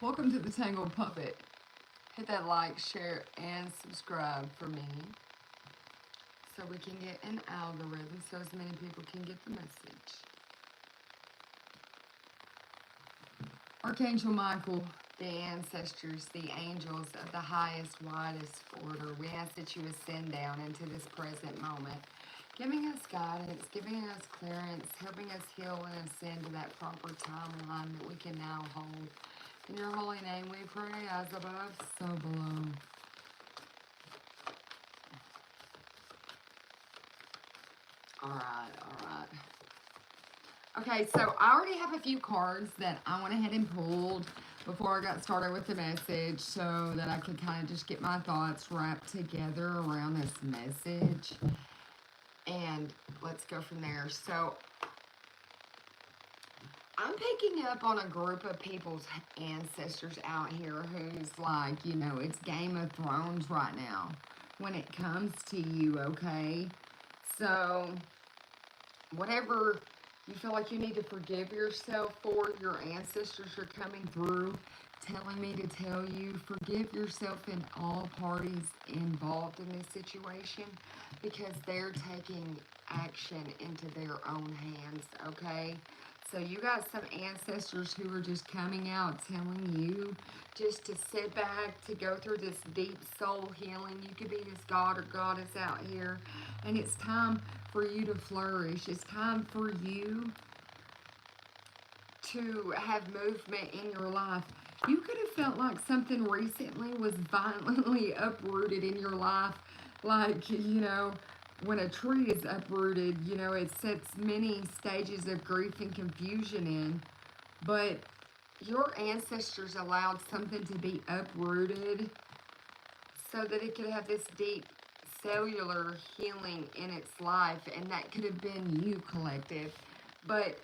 Welcome to the Tangled Puppet. Hit that like, share, and subscribe for me so we can get an algorithm so as many people can get the message. Archangel Michael, the ancestors, the angels of the highest, widest order, we ask that you ascend down into this present moment, giving us guidance, giving us clearance, helping us heal and ascend to that proper timeline that we can now hold. In your holy name we pray, as above, so below. Alright. Okay, so I already have a few cards that I went ahead and pulled before I got started with the message so that I could kind of just get my thoughts wrapped together around this message. And let's go from there. So I'm picking up on a group of people's ancestors out here who's like, you know, it's Game of Thrones right now when it comes to you, okay? So whatever you feel like you need to forgive yourself for, your ancestors are coming through telling me to tell you, forgive yourself and all parties involved in this situation because they're taking action into their own hands, okay? So you got some ancestors who are just coming out telling you just to sit back, to go through this deep soul healing. You could be this god or goddess out here, and it's time for you to flourish. It's time for you to have movement in your life. You could have felt like something recently was violently uprooted in your life, like, you know, when a tree is uprooted, you know, it sets many stages of grief and confusion in, but your ancestors allowed something to be uprooted so that it could have this deep cellular healing in its life, and that could have been you, collective. But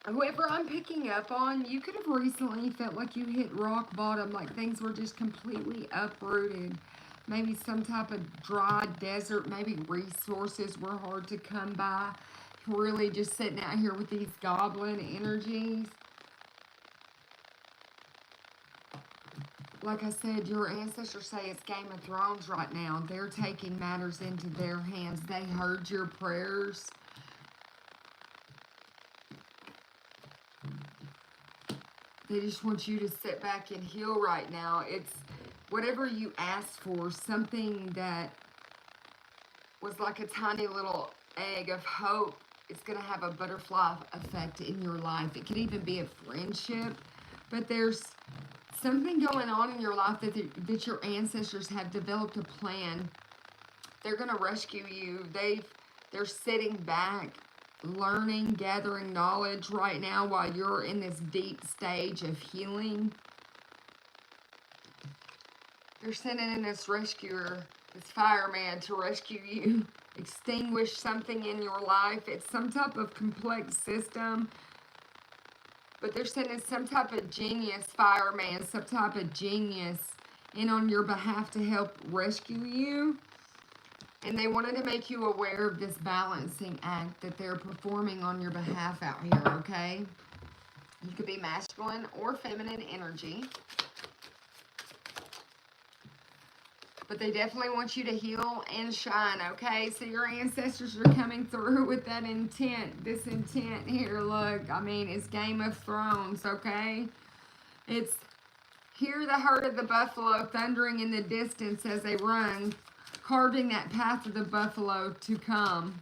whoever I'm picking up on, you could have recently felt like you hit rock bottom, like things were just completely uprooted. Maybe some type of dry desert, maybe resources were hard to come by. Really just sitting out here with these goblin energies. Like I said, your ancestors say it's Game of Thrones right now. They're taking matters into their hands. They heard your prayers. They just want you to sit back and heal right now. It's whatever you asked for, something that was like a tiny little egg of hope. It's going to have a butterfly effect in your life. It could even be a friendship, but there's something going on in your life that your ancestors have developed a plan. They're going to rescue you. They're sitting back, learning, gathering knowledge right now while you're in this deep stage of healing. They're sending in this rescuer, this fireman to rescue you, extinguish something in your life. It's some type of complex system, but they're sending some type of genius fireman, some type of genius in on your behalf to help rescue you. And they wanted to make you aware of this balancing act that they're performing on your behalf out here, okay? You could be masculine or feminine energy. But they definitely want you to heal and shine, okay? So your ancestors are coming through with that intent, this intent here, look. I mean, it's Game of Thrones, okay? It's hear the herd of the buffalo thundering in the distance as they run, carving that path of the buffalo to come.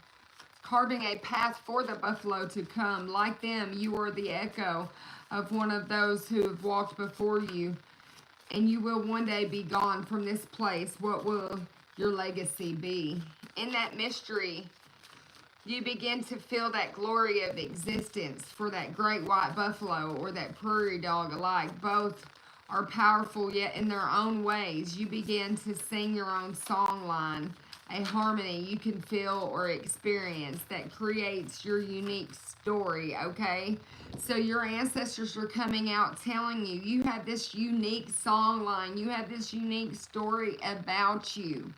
Carving a path for the buffalo to come. Like them, you are the echo of one of those who have walked before you. And you will one day be gone from this place. What will your legacy be? In that mystery, you begin to feel that glory of existence for that great white buffalo or that prairie dog alike. Both are powerful yet in their own ways. You begin to sing your own song line, a harmony you can feel or experience that creates your unique story, okay? So your ancestors are coming out telling you, you have this unique song line, you have this unique story about you.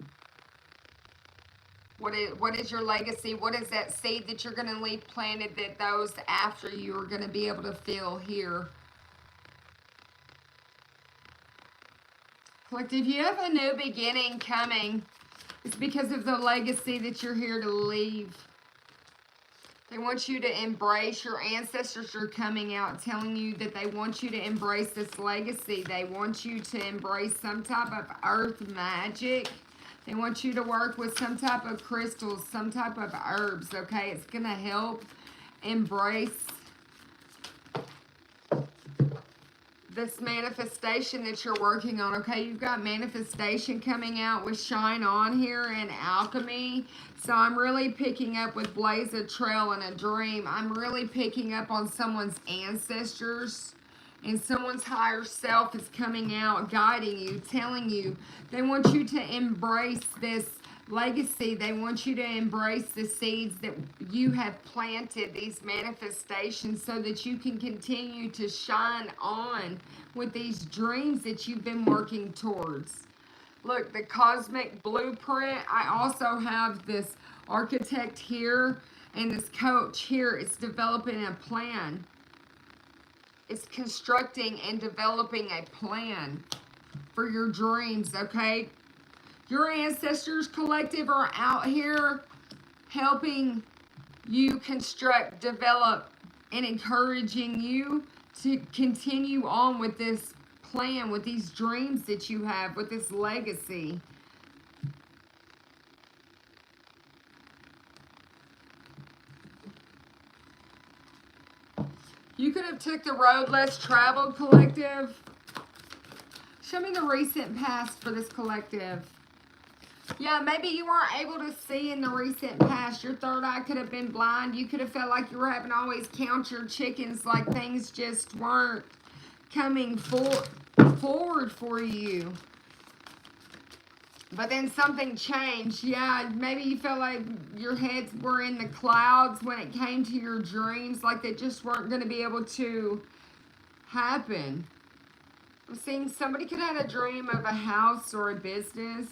What is your legacy? What is that seed that you're going to leave planted that those after you are going to be able to feel here? Collective, you have a new beginning coming. It's because of the legacy that you're here to leave. They want you to embrace. Your ancestors are coming out telling you that they want you to embrace this legacy. They want you to embrace some type of earth magic. They want you to work with some type of crystals, some type of herbs, okay? It's going to help embrace this manifestation that you're working on, okay? You've got manifestation coming out with Shine On here and Alchemy. So I'm really picking up with Blaze a Trail and a Dream. I'm really picking up on someone's ancestors, and someone's higher self is coming out, guiding you, telling you. They want you to embrace this legacy. They want you to embrace the seeds that you have planted, these manifestations, so that you can continue to shine on with these dreams that you've been working towards. Look, the cosmic blueprint. I also have this architect here and this coach here. It's developing a plan. It's constructing and developing a plan for your dreams, okay? Your ancestors, collective, are out here helping you construct, develop, and encouraging you to continue on with this plan, with these dreams that you have, with this legacy. You could have took the road less traveled, collective. Show me the recent past for this collective. Yeah, maybe you weren't able to see in the recent past. Your third eye could have been blind. You could have felt like you were having to always count your chickens, like things just weren't coming forward for you. But then something changed. Yeah, maybe you felt like your heads were in the clouds when it came to your dreams, like they just weren't going to be able to happen. I'm seeing somebody could have had a dream of a house or a business.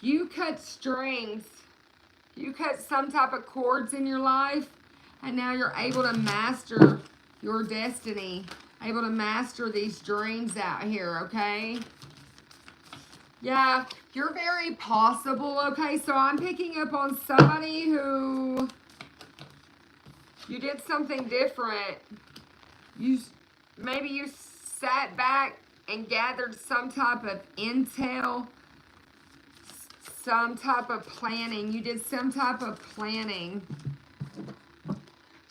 You cut strings. You cut some type of cords in your life, and now you're able to master your destiny. Able to master these dreams out here, okay? Yeah, you're very possible, okay? So I'm picking up on somebody who you did something different. Maybe you sat back and gathered some type of intel, some type of planning. You did some type of planning.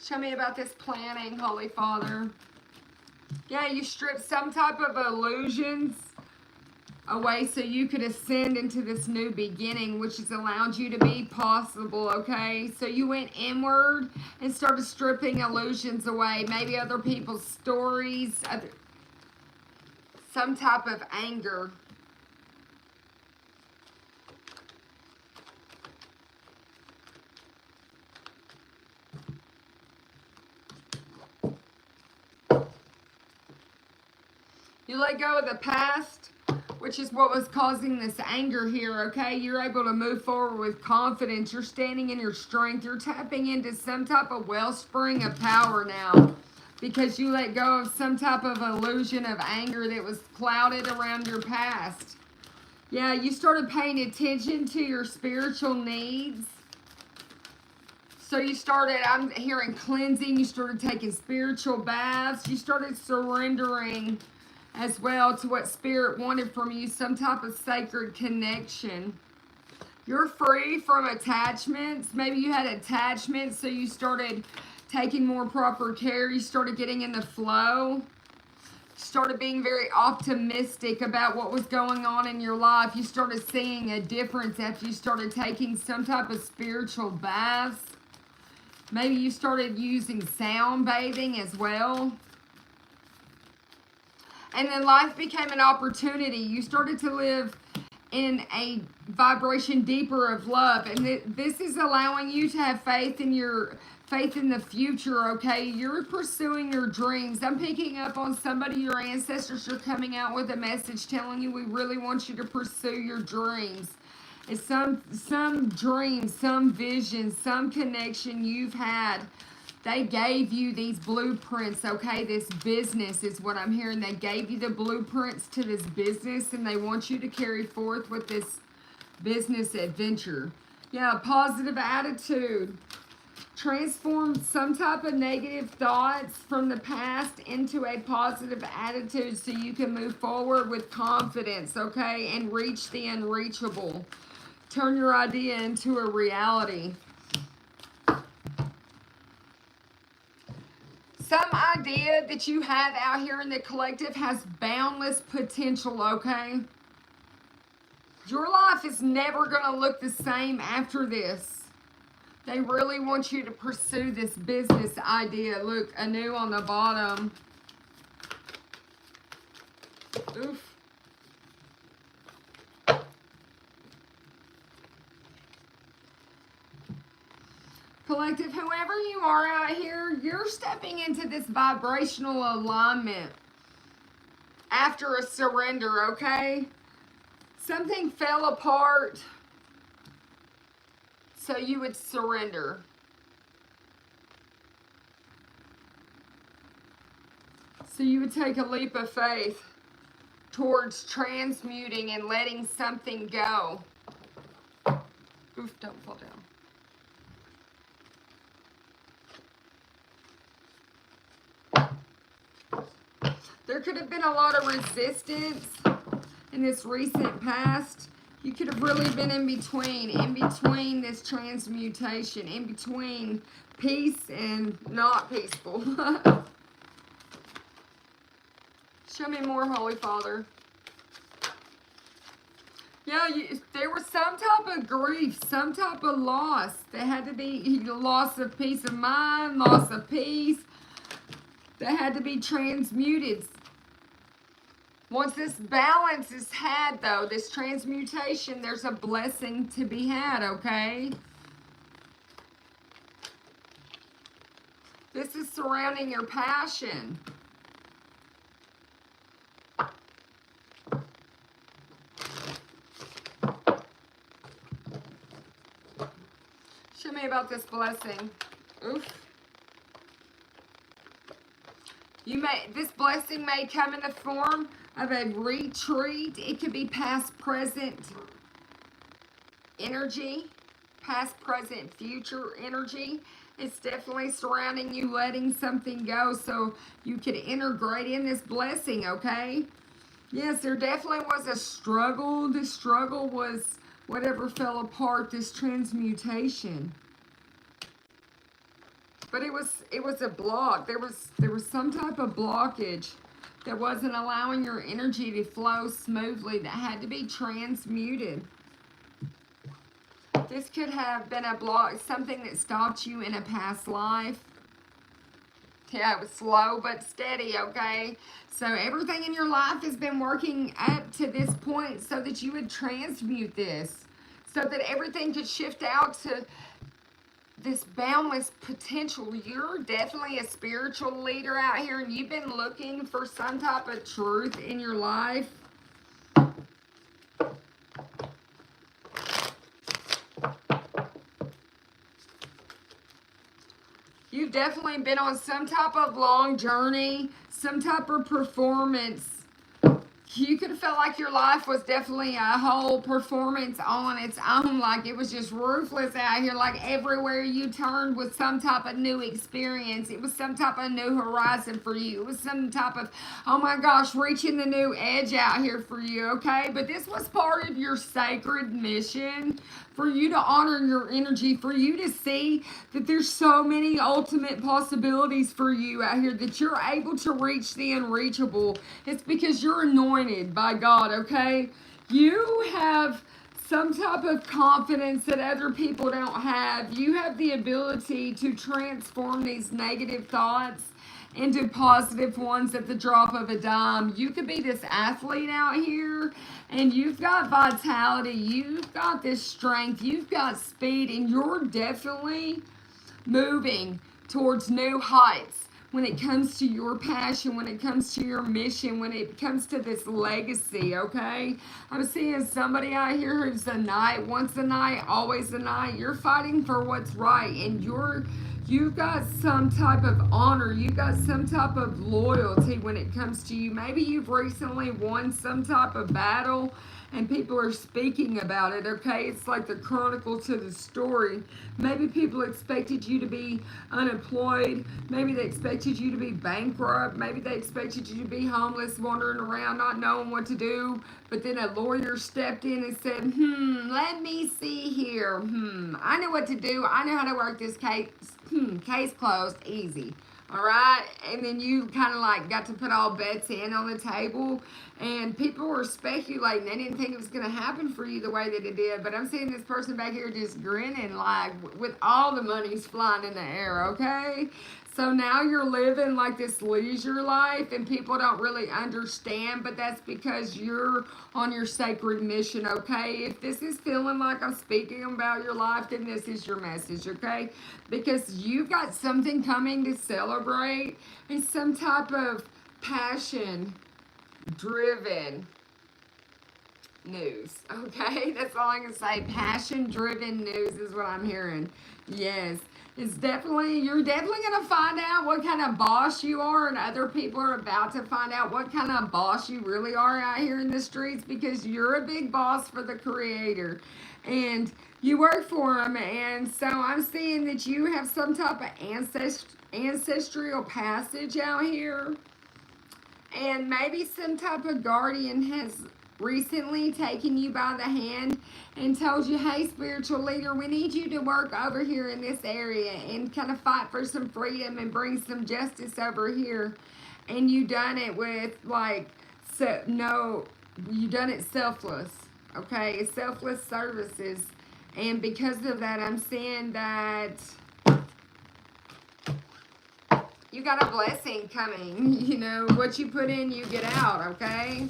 Show me about this planning, Holy Father. Yeah, you stripped some type of illusions away so you could ascend into this new beginning, which has allowed you to be possible, okay? So you went inward and started stripping illusions away. Maybe other people's stories, some type of anger. You let go of the past, which is what was causing this anger here, okay? You're able to move forward with confidence. You're standing in your strength. You're tapping into some type of wellspring of power now because you let go of some type of illusion of anger that was clouded around your past. Yeah, you started paying attention to your spiritual needs. So you started, I'm hearing cleansing. You started taking spiritual baths. You started surrendering as well to what Spirit wanted from you, some type of sacred connection. You're free from attachments. Maybe you had attachments, so you started taking more proper care. You started getting in the flow. You started being very optimistic about what was going on in your life. You started seeing a difference after you started taking some type of spiritual baths. Maybe you started using sound bathing as well. And then life became an opportunity. You started to live in a vibration deeper of love. And this is allowing you to have faith in the future, okay? You're pursuing your dreams. I'm picking up on somebody, your ancestors are coming out with a message telling you we really want you to pursue your dreams. It's some dream, some vision, some connection you've had They gave you these blueprints, okay? This business is what I'm hearing. They gave you the blueprints to this business, and they want you to carry forth with this business adventure. Yeah, positive attitude. Transform some type of negative thoughts from the past into a positive attitude so you can move forward with confidence, okay? And reach the unreachable. Turn your idea into a reality. Some idea that you have out here in the collective has boundless potential, okay? Your life is never going to look the same after this. They really want you to pursue this business idea. Look, anew on the bottom. Oof. Collective, whoever you are out here, you're stepping into this vibrational alignment after a surrender, okay? Something fell apart, so you would surrender. So you would take a leap of faith towards transmuting and letting something go. Oof, don't fall down. There could have been a lot of resistance in this recent past. You could have really been in between this transmutation, in between peace and not peaceful. Show me more, Holy Father. Yeah, there was some type of grief, some type of loss. There had to be loss of peace of mind, loss of peace. That had to be transmuted. Once this balance is had, though, this transmutation, there's a blessing to be had, okay? This is surrounding your passion. Show me about this blessing. Oof. This blessing may come in the form of a retreat. It could be past, present energy, past, present, future energy. It's definitely surrounding you letting something go so you could integrate in this blessing, okay? Yes, there definitely was a struggle. The struggle was whatever fell apart, this transmutation. But it was a block. There was some type of blockage that wasn't allowing your energy to flow smoothly, that had to be transmuted. This could have been a block, something that stopped you in a past life. Yeah, it was slow but steady, okay? So everything in your life has been working up to this point so that you would transmute this, so that everything could shift out to this boundless potential. You're definitely a spiritual leader out here, and you've been looking for some type of truth in your life. You've definitely been on some type of long journey, some type of performance. You could have felt like your life was definitely a whole performance on its own, like it was just ruthless out here, like everywhere you turned was some type of new experience. It was some type of new horizon for you. It was some type of, oh my gosh, reaching the new edge out here for you, okay? But this was part of your sacred mission, for you to honor your energy, for you to see that there's so many ultimate possibilities for you out here, that you're able to reach the unreachable. It's because you're anointed by God, okay? You have some type of confidence that other people don't have. You have the ability to transform these negative thoughts into positive ones at the drop of a dime. You could be this athlete out here, and you've got vitality, you've got this strength, you've got speed, and you're definitely moving towards new heights when it comes to your passion, when it comes to your mission, when it comes to this legacy, okay? I'm seeing somebody out here who's a knight, once a knight, always a knight. You're fighting for what's right, and you're You've got some type of honor. You've got some type of loyalty when it comes to you. Maybe you've recently won some type of battle and people are speaking about it, okay? It's like the chronicle to the story. Maybe people expected you to be unemployed. Maybe they expected you to be bankrupt. Maybe they expected you to be homeless, wandering around, not knowing what to do. But then a lawyer stepped in and said, let me see here. I know what to do. I know how to work this case. Case closed, easy. All right, and then you kind of like got to put all bets in on the table, and people were speculating. They didn't think it was going to happen for you the way that it did. But I'm seeing this person back here just grinning, like with all the money's flying in the air. Okay, so now you're living like this leisure life, and people don't really understand. But that's because you're on your sacred mission. Okay, if this is feeling like I'm speaking about your life, then this is your message. Okay, because you've got something coming to celebrate and some type of passion driven news. Okay, that's all I can say. Passion driven news is what I'm hearing. Yes, it's definitely, you're definitely going to find out what kind of boss you are, and other people are about to find out what kind of boss you really are out here in the streets, because you're a big boss for the Creator and you work for him. And so I'm seeing that you have some type of ancestral passage out here, and maybe some type of guardian has recently taken you by the hand and told you, hey, spiritual leader, we need you to work over here in this area and kind of fight for some freedom and bring some justice over here. And you done it with like, you done it selfless. Okay, selfless services. And because of that, I'm seeing that you got a blessing coming. You know, what you put in, you get out, okay?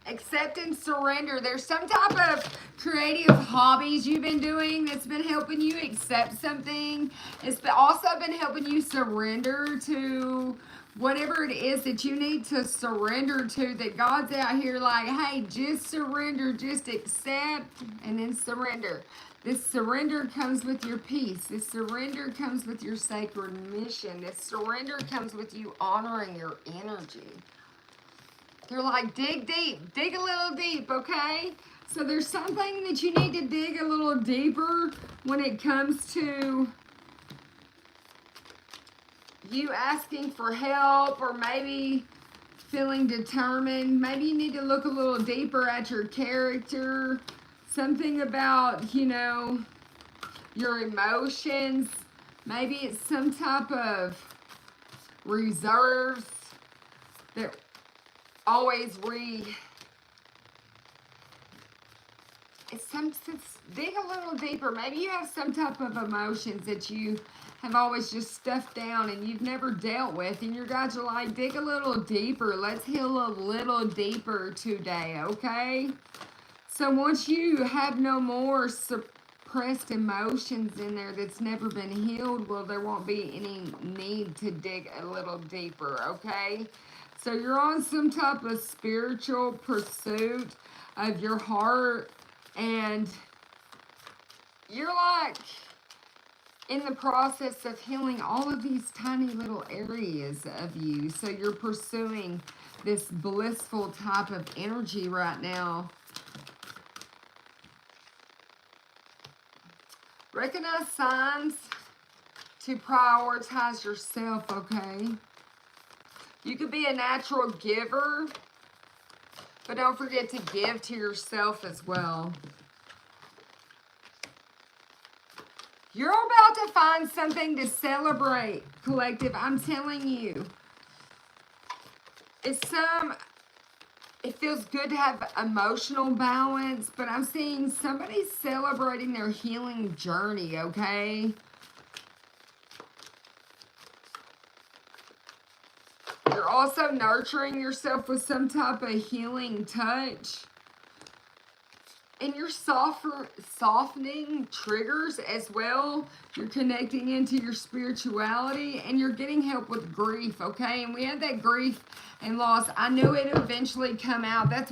Accept and surrender. There's some type of creative hobbies you've been doing that's been helping you accept something. It's also been helping you surrender to whatever it is that you need to surrender to, that God's out here like, hey, just surrender, just accept, and then surrender. This surrender comes with your peace. This surrender comes with your sacred mission. This surrender comes with you honoring your energy. They're like, dig deep, dig a little deep, okay? So there's something that you need to dig a little deeper when it comes to you asking for help, or maybe feeling determined. Maybe you need to look a little deeper at your character. Something about, you know, your emotions. Maybe it's some type of reserves that always dig a little deeper. Maybe you have some type of emotions that you have always just stuffed down and you've never dealt with, and your guides are like, dig a little deeper. Let's heal a little deeper today, okay? So once you have no more suppressed emotions in there that's never been healed, well, there won't be any need to dig a little deeper, okay? So you're on some type of spiritual pursuit of your heart, and you're like in the process of healing all of these tiny little areas of you. So you're pursuing this blissful type of energy right now. Recognize signs to prioritize yourself, okay? You could be a natural giver, but don't forget to give to yourself as well. You're about to find something to celebrate, collective. I'm telling you. It feels good to have emotional balance, but I'm seeing somebody celebrating their healing journey, okay? You're also nurturing yourself with some type of healing touch. And you're softening triggers as well. You're connecting into your spirituality, and you're getting help with grief, okay? And we had that grief and loss. I knew it would eventually come out. That's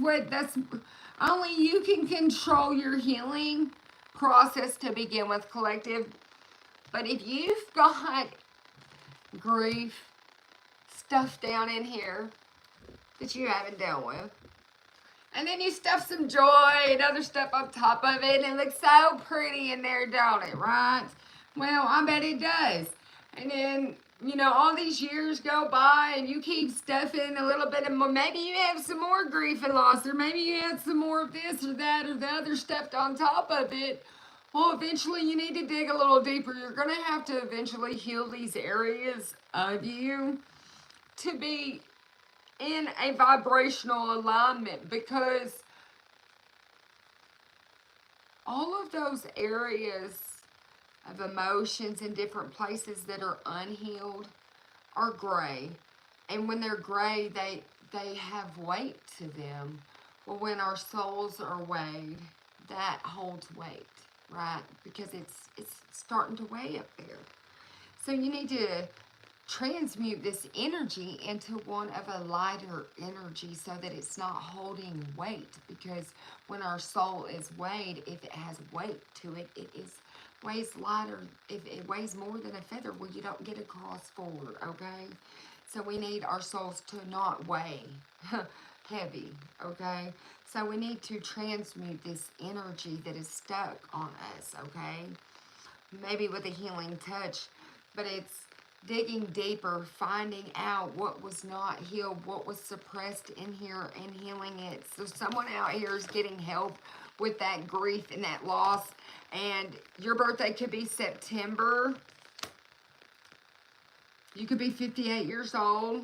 Only you can control your healing process to begin with, collective. But if you've got grief, stuff down in here that you haven't dealt with, and then you stuff some joy and other stuff on top of it, and it looks so pretty in there, don't it, right? Well, I bet it does. And then, you know, all these years go by and you keep stuffing a little bit of more. Maybe you have some more grief and loss, or maybe you had some more of this or that or the other stuffed on top of it. Well, eventually you need to dig a little deeper. You're going to have to eventually heal these areas of you to be in a vibrational alignment, because all of those areas of emotions in different places that are unhealed are gray. And when they're gray, they have weight to them. Well, when our souls are weighed, that holds weight, right? Because it's starting to weigh up there. So you need to transmute this energy into one of a lighter energy so that it's not holding weight. Because when our soul is weighed, if it has weight to it, weighs lighter. If it weighs more than a feather, well, you don't get across forward, okay? So we need our souls to not weigh heavy, okay? So we need to transmute this energy that is stuck on us, okay? Maybe with a healing touch, but it's digging deeper, finding out what was not healed, what was suppressed in here, and healing it. So someone out here is getting help with that grief and that loss. And your birthday could be September. You could be 58 years old.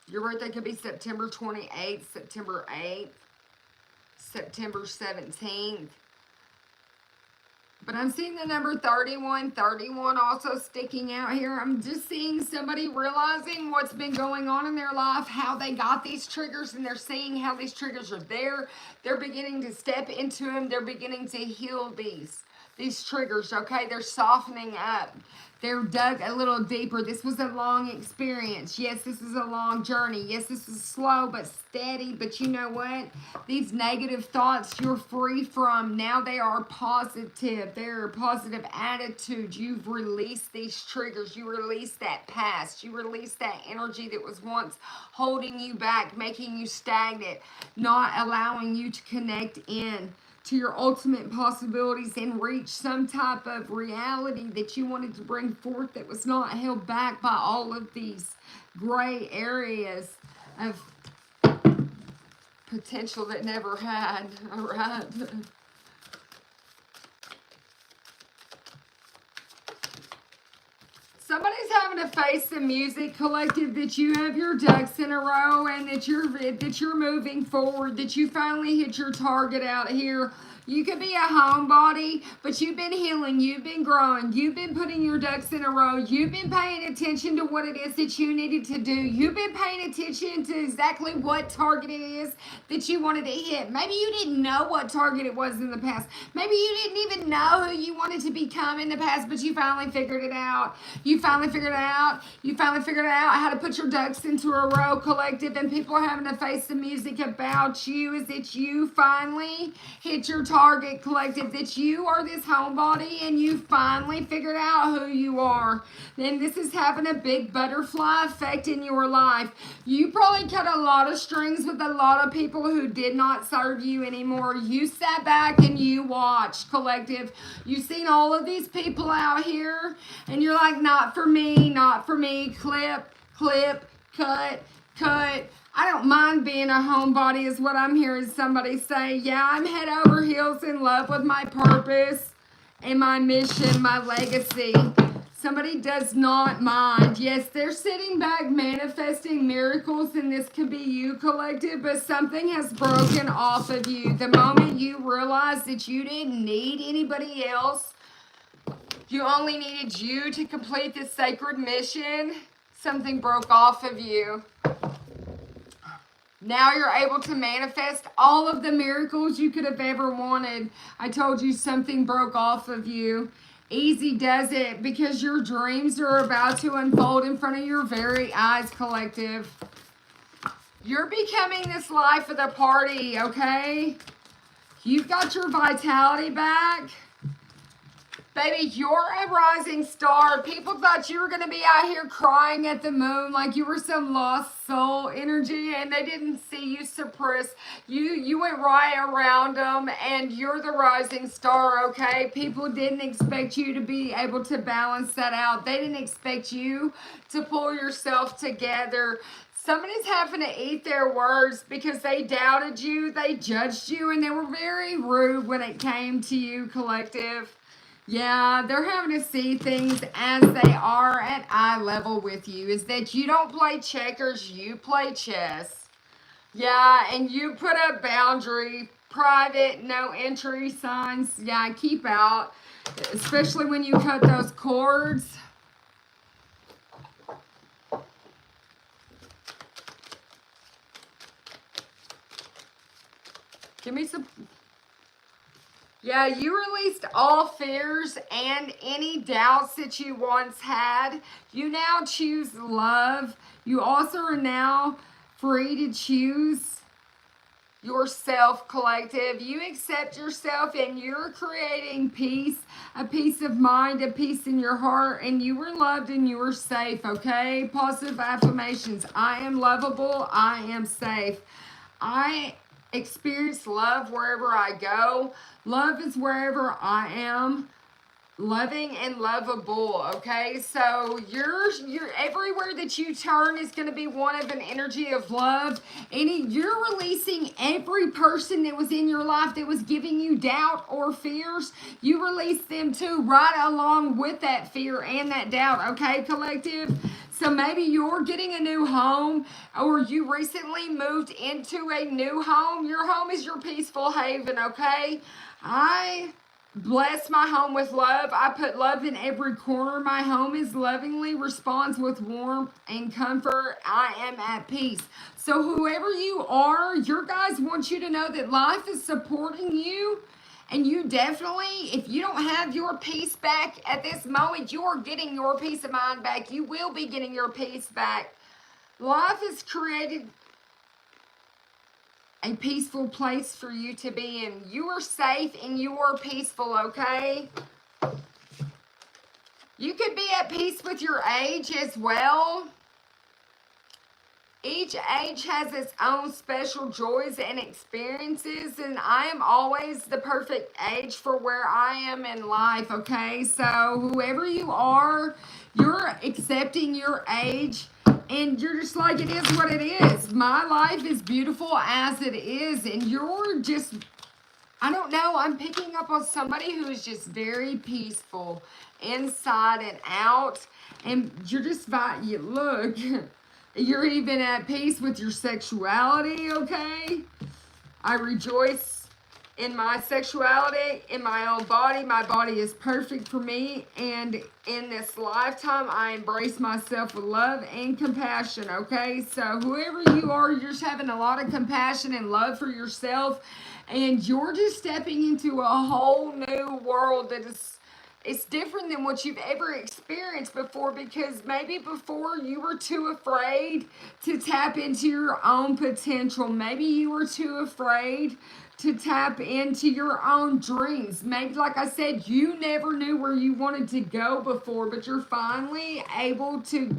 Your birthday could be September 28th, September 8th, September 17th. But I'm seeing the number 31 also sticking out here. I'm just seeing somebody realizing what's been going on in their life, how they got these triggers, and they're seeing how these triggers are there. They're beginning to step into them. They're beginning to heal these triggers, okay? They're softening up. They're dug a little deeper. This was a long experience. Yes, this is a long journey. Yes, this is slow but steady. But you know what? These negative thoughts you're free from. Now they are positive. They're a positive attitude. You've released these triggers. You released that past. You released that energy that was once holding you back, making you stagnant, not allowing you to connect in to your ultimate possibilities and reach some type of reality that you wanted to bring forth that was not held back by all of these gray areas of potential that never had, all right? Somebody's having to face the music, collective, that you have your ducks in a row and that you're moving forward, that you finally hit your target out here. You could be a homebody, but you've been healing, you've been growing, you've been putting your ducks in a row, you've been paying attention to what it is that you needed to do, you've been paying attention to exactly what target it is that you wanted to hit. Maybe you didn't know what target it was in the past. Maybe you didn't even know who you wanted to become in the past, but you finally figured it out. You finally figured it out. You finally figured out how to put your ducks into a row, collective, and people are having to face the music about you. Is that you finally hit your target, collective, that you are this homebody and you finally figured out who you are. Then this is having a big butterfly effect in your life. You probably cut a lot of strings with a lot of people who did not serve you anymore. You sat back and you watched, collective. You've seen all of these people out here and you're like, not for me, not for me. Clip, clip, cut, cut. I don't mind being a homebody is what I'm hearing somebody say. Yeah, I'm head over heels in love with my purpose and my mission, my legacy. Somebody does not mind. Yes, they're sitting back manifesting miracles, and this could be you, collective, but something has broken off of you. The moment you realize that you didn't need anybody else, you only needed you to complete this sacred mission, something broke off of you. Now you're able to manifest all of the miracles you could have ever wanted. I told you something broke off of you. Easy does it, because your dreams are about to unfold in front of your very eyes, collective. You're becoming this life of the party, okay? You've got your vitality back. Baby, you're a rising star. People thought you were going to be out here crying at the moon like you were some lost soul energy, and they didn't see you suppress. You went right around them, and you're the rising star, okay? People didn't expect you to be able to balance that out. They didn't expect you to pull yourself together. Somebody's having to eat their words because they doubted you, they judged you, and they were very rude when it came to you, collective. Yeah, they're having to see things as they are at eye level with you. Is that you don't play checkers, you play chess. Yeah, and you put up boundary, private, no entry signs. Yeah, keep out, especially when you cut those cords. Give me some. Yeah, you released all fears and any doubts that you once had. You now choose love. You also are now free to choose yourself, collective. You accept yourself and you're creating peace, a peace of mind, a peace in your heart, and you were loved and you were safe, okay? Positive affirmations. I am lovable. I am safe. I experience love wherever I go. Love is wherever I am. Loving and lovable, okay? So you're everywhere that you turn is going to be one of an energy of love. You're releasing every person that was in your life that was giving you doubt or fears. You release them too, right along with that fear and that doubt, okay, collective? So maybe you're getting a new home, or you recently moved into a new home. Your home is your peaceful haven, okay? I bless my home with love. I put love in every corner. My home is lovingly responds with warmth and comfort. I am at peace. So whoever you are, your guys want you to know that life is supporting you. And you definitely, if you don't have your peace back at this moment, you are getting your peace of mind back. You will be getting your peace back. Life is created a peaceful place for you to be in. You are safe and you are peaceful, okay? You could be at peace with your age as well. Each age has its own special joys and experiences, and I am always the perfect age for where I am in life, okay? So whoever you are, you're accepting your age, and you're just like, it is what it is. My life is beautiful as it is, and you're just, I don't know, I'm picking up on somebody who is just very peaceful inside and out, and you're just, you look, you're even at peace with your sexuality, okay? I rejoice in my sexuality, in my own body. My body is perfect for me, and in this lifetime, I embrace myself with love and compassion, okay? So whoever you are, you're just having a lot of compassion and love for yourself, and you're just stepping into a whole new world that is, it's different than what you've ever experienced before, because maybe before you were too afraid to tap into your own potential. Maybe you were too afraid to tap into your own dreams. Maybe, like I said, you never knew where you wanted to go before, but you're finally able to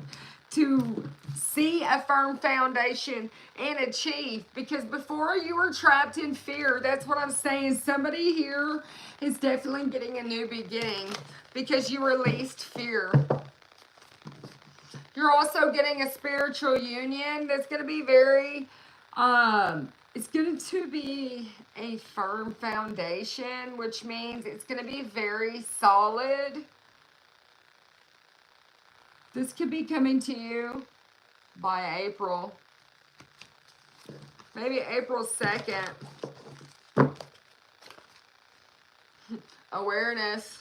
see a firm foundation and achieve, because before you were trapped in fear. That's what I'm saying. Somebody here is definitely getting a new beginning because you released fear. You're also getting a spiritual union that's going to be very, it's going to be a firm foundation, which means it's going to be very solid. This could be coming to you by April. Maybe April 2nd. Awareness.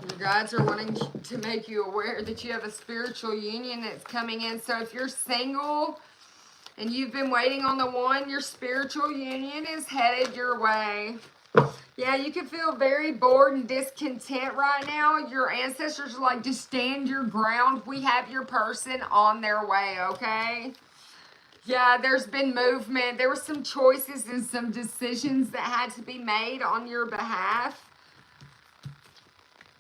Your guides are wanting to make you aware that you have a spiritual union that's coming in. So if you're single and you've been waiting on the one, your spiritual union is headed your way. Yeah, you can feel very bored and discontent right now. Your ancestors are like, just stand your ground. We have your person on their way, okay? Yeah, there's been movement. There were some choices and some decisions that had to be made on your behalf.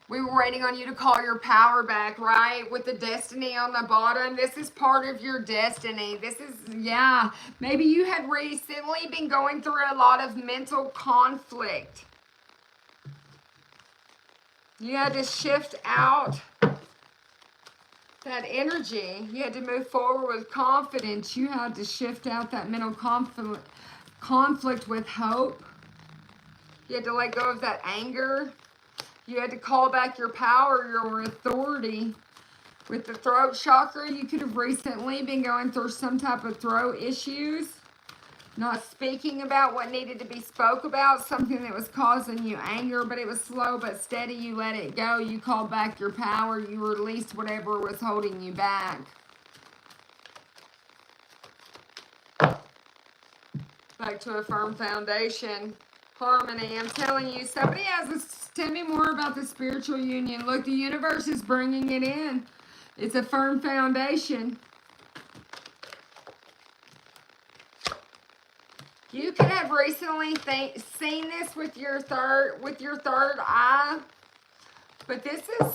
We were waiting on you to call your power back, right? With the destiny on the bottom. This is part of your destiny. This is, yeah. Maybe you had recently been going through a lot of mental conflict. You had to shift out that energy. You had to move forward with confidence. You had to shift out that mental conflict with hope. You had to let go of that anger. You had to call back your power, your authority. With the throat chakra, you could have recently been going through some type of throat issues. Not speaking about what needed to be spoke about, something that was causing you anger, but it was slow but steady. You let it go. You called back your power. You released whatever was holding you back. Back to a firm foundation. Harmony. I'm telling you, somebody has to tell me more about the spiritual union. Look, the universe is bringing it in. It's a firm foundation. You could have recently seen this with your third eye, but this is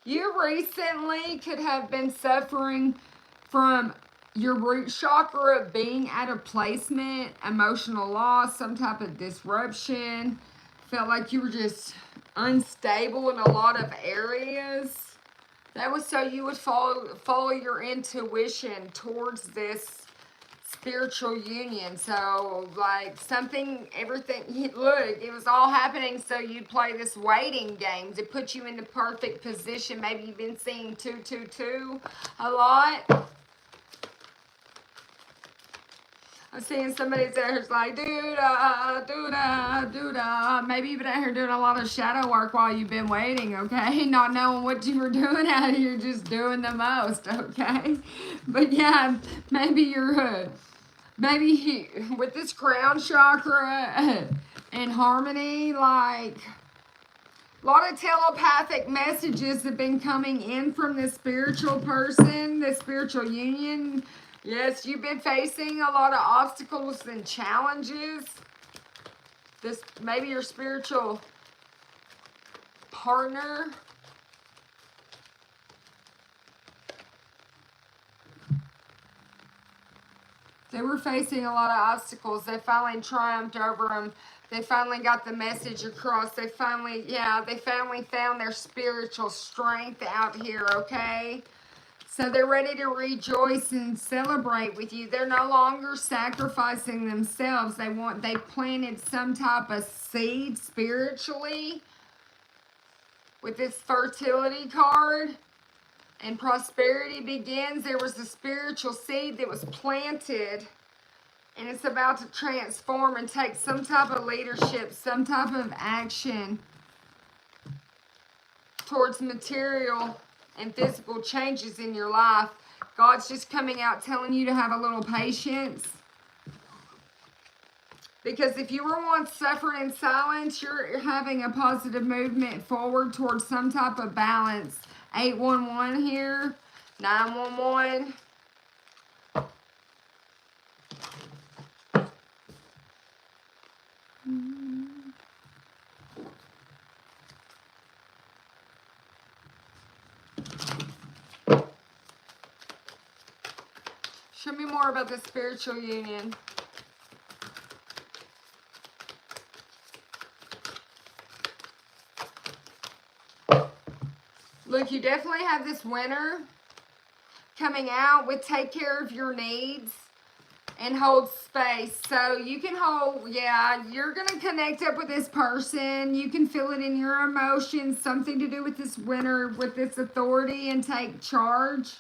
you recently could have been suffering from your root chakra being out of placement, emotional loss, some type of disruption. Felt like you were just unstable in a lot of areas. That was so you would follow your intuition towards this spiritual union. So like something, everything, look, it was all happening so you'd play this waiting game to put you in the perfect position. Maybe you've been seeing 222 a lot. I'm seeing somebody there who's like, doo-da, doo-da, doo-da. Maybe you've been out here doing a lot of shadow work while you've been waiting, okay? Not knowing what you were doing out here, just doing the most, okay? But yeah, maybe you're, maybe with this crown chakra and harmony, like, a lot of telepathic messages have been coming in from this spiritual person, this spiritual union. Yes, you've been facing a lot of obstacles and challenges. This maybe your spiritual partner. They were facing a lot of obstacles. They finally triumphed over them. They finally got the message across. They finally found their spiritual strength out here, okay? So they're ready to rejoice and celebrate with you. They're no longer sacrificing themselves. They planted some type of seed spiritually with this fertility card. And prosperity begins. There was a spiritual seed that was planted. And it's about to transform and take some type of leadership, some type of action towards material and physical changes in your life. God's just coming out telling you to have a little patience. Because if you were once suffering in silence, you're having a positive movement forward towards some type of balance. 811 here, 911. Show me more about the spiritual union. Look, you definitely have this winner coming out with take care of your needs and hold space. So you can hold, yeah, you're going to connect up with this person. You can feel it in your emotions, something to do with this winner, with this authority and take charge.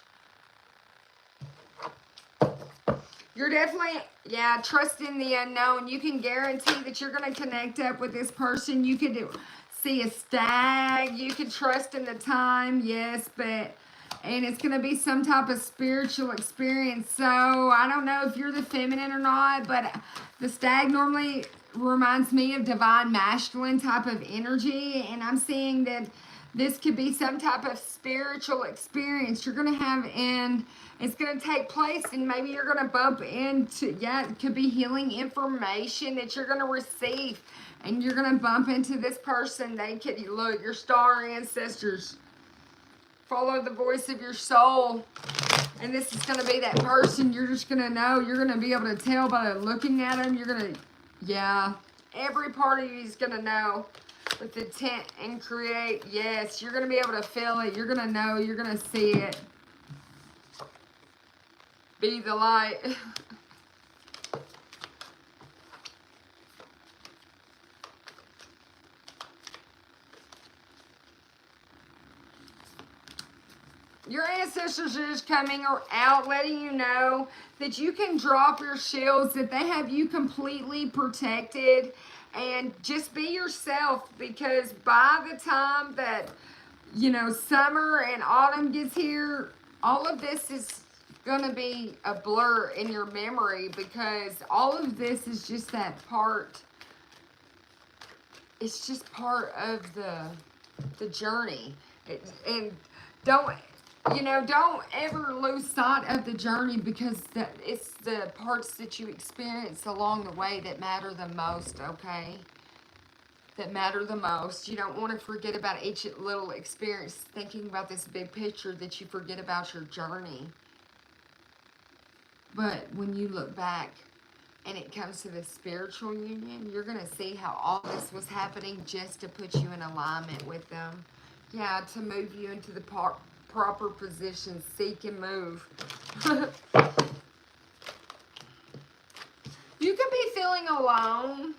You're definitely, yeah, trusting the unknown. You can guarantee that you're going to connect up with this person. You could see a stag. You can trust in the time, yes, but, and it's going to be some type of spiritual experience. So I don't know if you're the feminine or not, but the stag normally reminds me of divine masculine type of energy. And I'm seeing that this could be some type of spiritual experience you're going to have, and it's going to take place, and maybe you're going to bump into, yeah, it could be healing information that you're going to receive, and you're going to bump into this person. They could, look, your star ancestors. Follow the voice of your soul, and this is going to be that person. You're just going to know. You're going to be able to tell by looking at them. You're going to, yeah, every part of you is going to know. With intent and create, yes, you're going to be able to feel it. You're going to know. You're going to see it. Be the light. Your ancestors are just coming out, letting you know that you can drop your shields, that they have you completely protected, and just be yourself, because by the time that, you know, summer and autumn gets here, all of this is going to be a blur in your memory, because all of this is just that part. It's just part of the journey. And don't, you know, don't ever lose sight of the journey, because it's the parts that you experience along the way that matter the most, okay? That matter the most. You don't want to forget about each little experience, thinking about this big picture, that you forget about your journey. But when you look back and it comes to the spiritual union, you're going to see how all this was happening just to put you in alignment with them. Yeah, to move you into the proper position, seek and move. You could be feeling alone.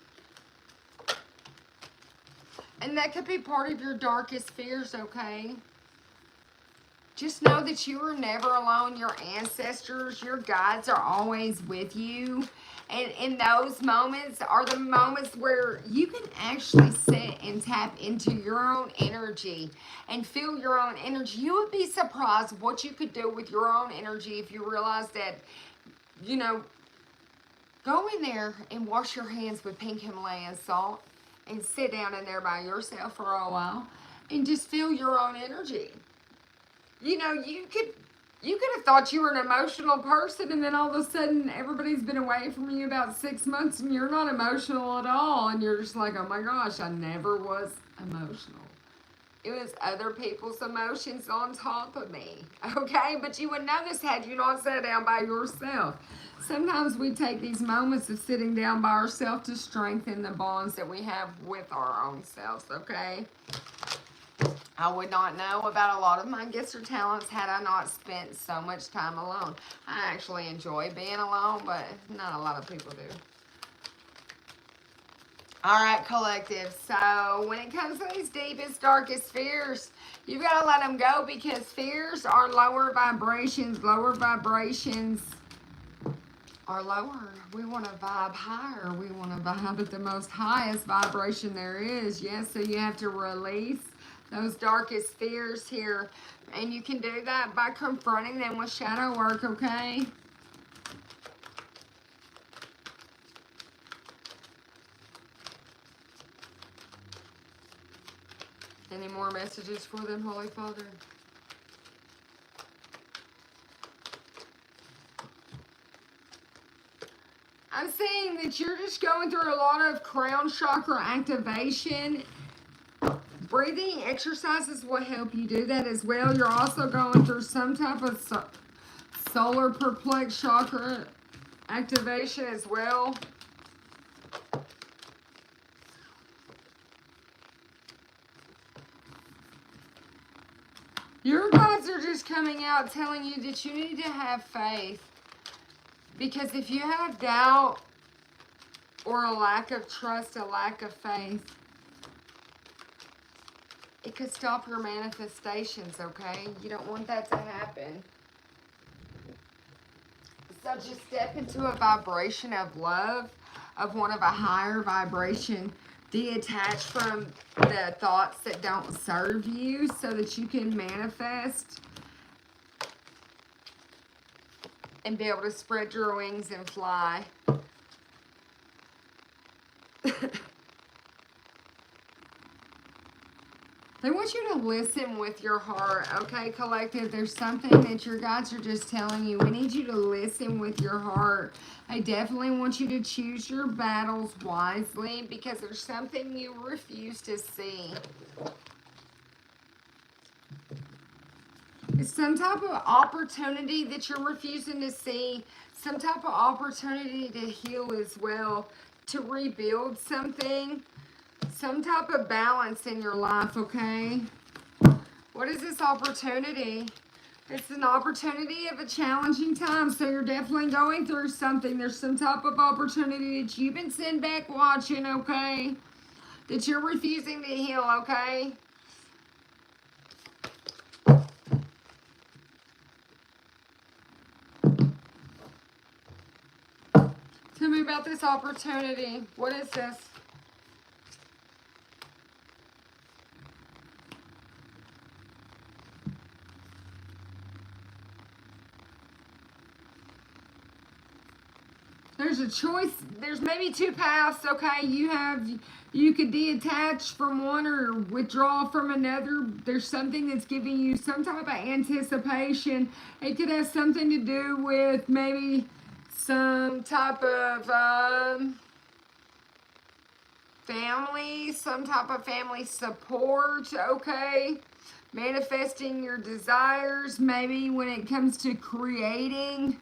And that could be part of your darkest fears, okay? Just know that you are never alone. Your ancestors, your guides are always with you. And in those moments are the moments where you can actually sit and tap into your own energy and feel your own energy. You would be surprised what you could do with your own energy if you realize that, you know, go in there and wash your hands with pink Himalayan salt and sit down in there by yourself for a while and just feel your own energy. You know, you could have thought you were an emotional person, and then all of a sudden everybody's been away from you about 6 months and you're not emotional at all, and you're just like, oh my gosh, I never was emotional. It was other people's emotions on top of me, okay? But you would know this had you not sat down by yourself. Sometimes we take these moments of sitting down by ourselves to strengthen the bonds that we have with our own selves, okay? I would not know about a lot of my gifts or talents had I not spent so much time alone. I actually enjoy being alone, but not a lot of people do. All right, collective. So when it comes to these deepest, darkest fears, you've got to let them go, because fears are lower vibrations. Lower vibrations are lower. We want to vibe higher. We want to vibe at the most highest vibration there is. Yes, so you have to release those darkest fears here. And you can do that by confronting them with shadow work, okay? Any more messages for them, Holy Father? I'm seeing that you're just going through a lot of crown chakra activation. Breathing exercises will help you do that as well. You're also going through some type of solar perplex chakra activation as well. Your guides are just coming out telling you that you need to have faith. Because if you have doubt or a lack of trust, a lack of faith, it could stop your manifestations, okay? You don't want that to happen. So just step into a vibration of love, of one of a higher vibration. detach from the thoughts that don't serve you so that you can manifest and be able to spread your wings and fly. They want you to listen with your heart, okay, collective? There's something that your guides are just telling you. We need you to listen with your heart. I definitely want you to choose your battles wisely because there's something you refuse to see. It's some type of opportunity that you're refusing to see, some type of opportunity to heal as well, to rebuild something. Some type of balance in your life, okay? What is this opportunity? It's an opportunity of a challenging time, so you're definitely going through something. There's some type of opportunity that you've been sitting back watching, okay? That you're refusing to heal, okay? Tell me about this opportunity. What is this? There's a choice. There's maybe two paths, okay? You could detach from one or withdraw from another. There's something that's giving you some type of anticipation. It could have something to do with maybe some type of family, some type of family support, okay? Manifesting your desires, maybe when it comes to creating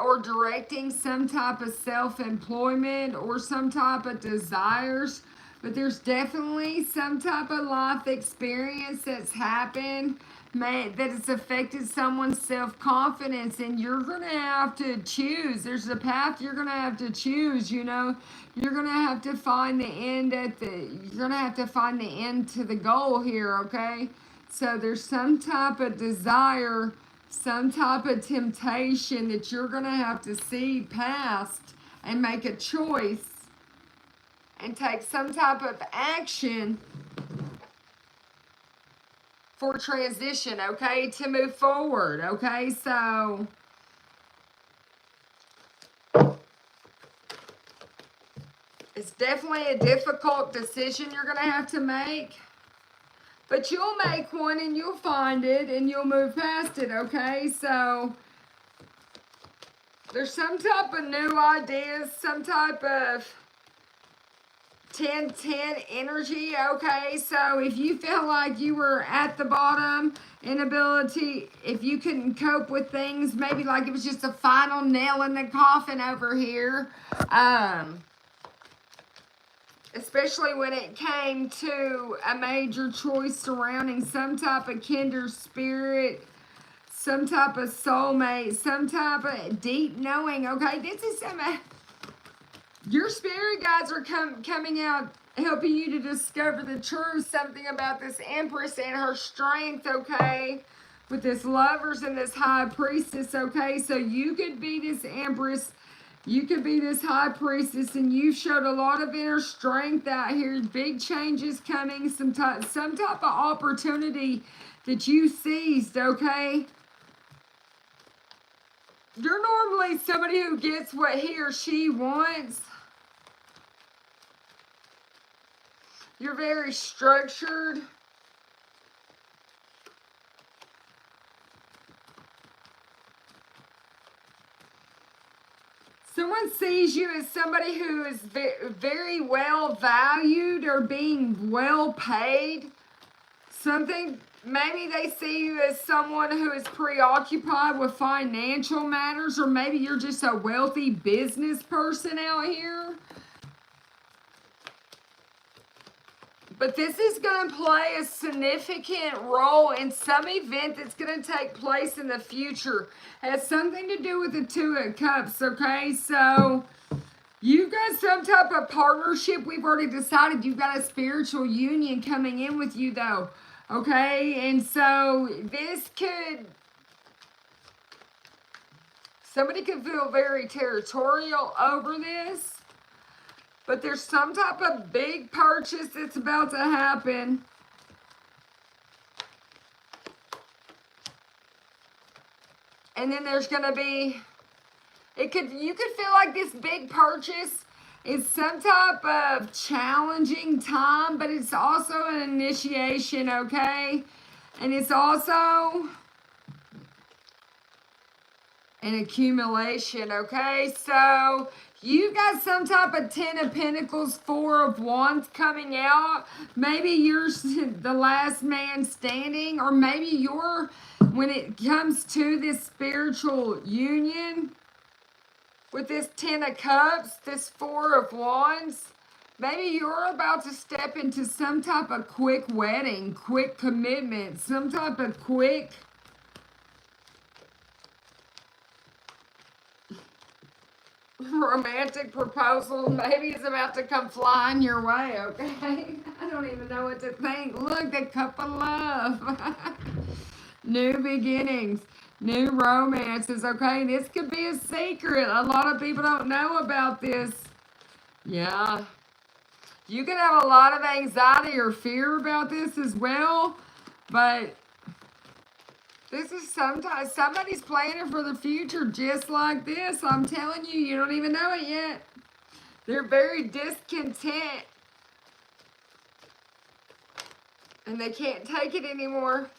or directing some type of self-employment or some type of desires. But there's definitely some type of life experience that's happened that has affected someone's self-confidence, and you're gonna have to choose. There's a path you're gonna have to choose, you know. You're gonna have to find the end you're gonna have to find the end to the goal here, okay? So there's some type of desire, some type of temptation that you're going to have to see past and make a choice and take some type of action for transition, okay, to move forward, okay? So it's definitely a difficult decision you're going to have to make. But you'll make one and you'll find it and you'll move past it, okay? So there's some type of new ideas, some type of 10-10 energy, okay? So if you feel like you were at the bottom, inability, if you couldn't cope with things, maybe like it was just a final nail in the coffin over here, especially when it came to a major choice surrounding some type of kindred spirit, some type of soulmate, some type of deep knowing, okay? This is your spirit guides are coming out, helping you to discover the truth, something about this Empress and her strength, okay? With this Lovers and this High Priestess, okay? So you could be this Empress, you could be this High Priestess, and you showed a lot of inner strength out here. Big changes coming, some type of opportunity that you seized, okay? You're normally somebody who gets what he or she wants. You're very structured. Someone sees you as somebody who is very well valued or being well paid. Maybe they see you as someone who is preoccupied with financial matters, or maybe you're just a wealthy business person out here. But this is going to play a significant role in some event that's going to take place in the future. It has something to do with the Two of Cups, okay? So you've got some type of partnership. We've already decided you've got a spiritual union coming in with you, though, okay? And so somebody could feel very territorial over this. But there's some type of big purchase that's about to happen. And then there's going to be, you could feel like this big purchase is some type of challenging time, but it's also an initiation, okay? And it's also an accumulation, okay? So you got some type of 10 of Pentacles, 4 of Wands coming out. Maybe you're the last man standing, or maybe you're, when it comes to this spiritual union, with this 10 of Cups, this 4 of Wands, maybe you're about to step into some type of quick wedding, quick commitment, some type of quick romantic proposal. Maybe it's about to come flying your way, okay? I don't even know what to think. Look, the Cup of Love. New beginnings. New romances, okay? This could be a secret. A lot of people don't know about this. Yeah. You can have a lot of anxiety or fear about this as well, but this is sometimes somebody's planning for the future just like this. I'm telling you, you don't even know it yet. They're very discontent, and they can't take it anymore.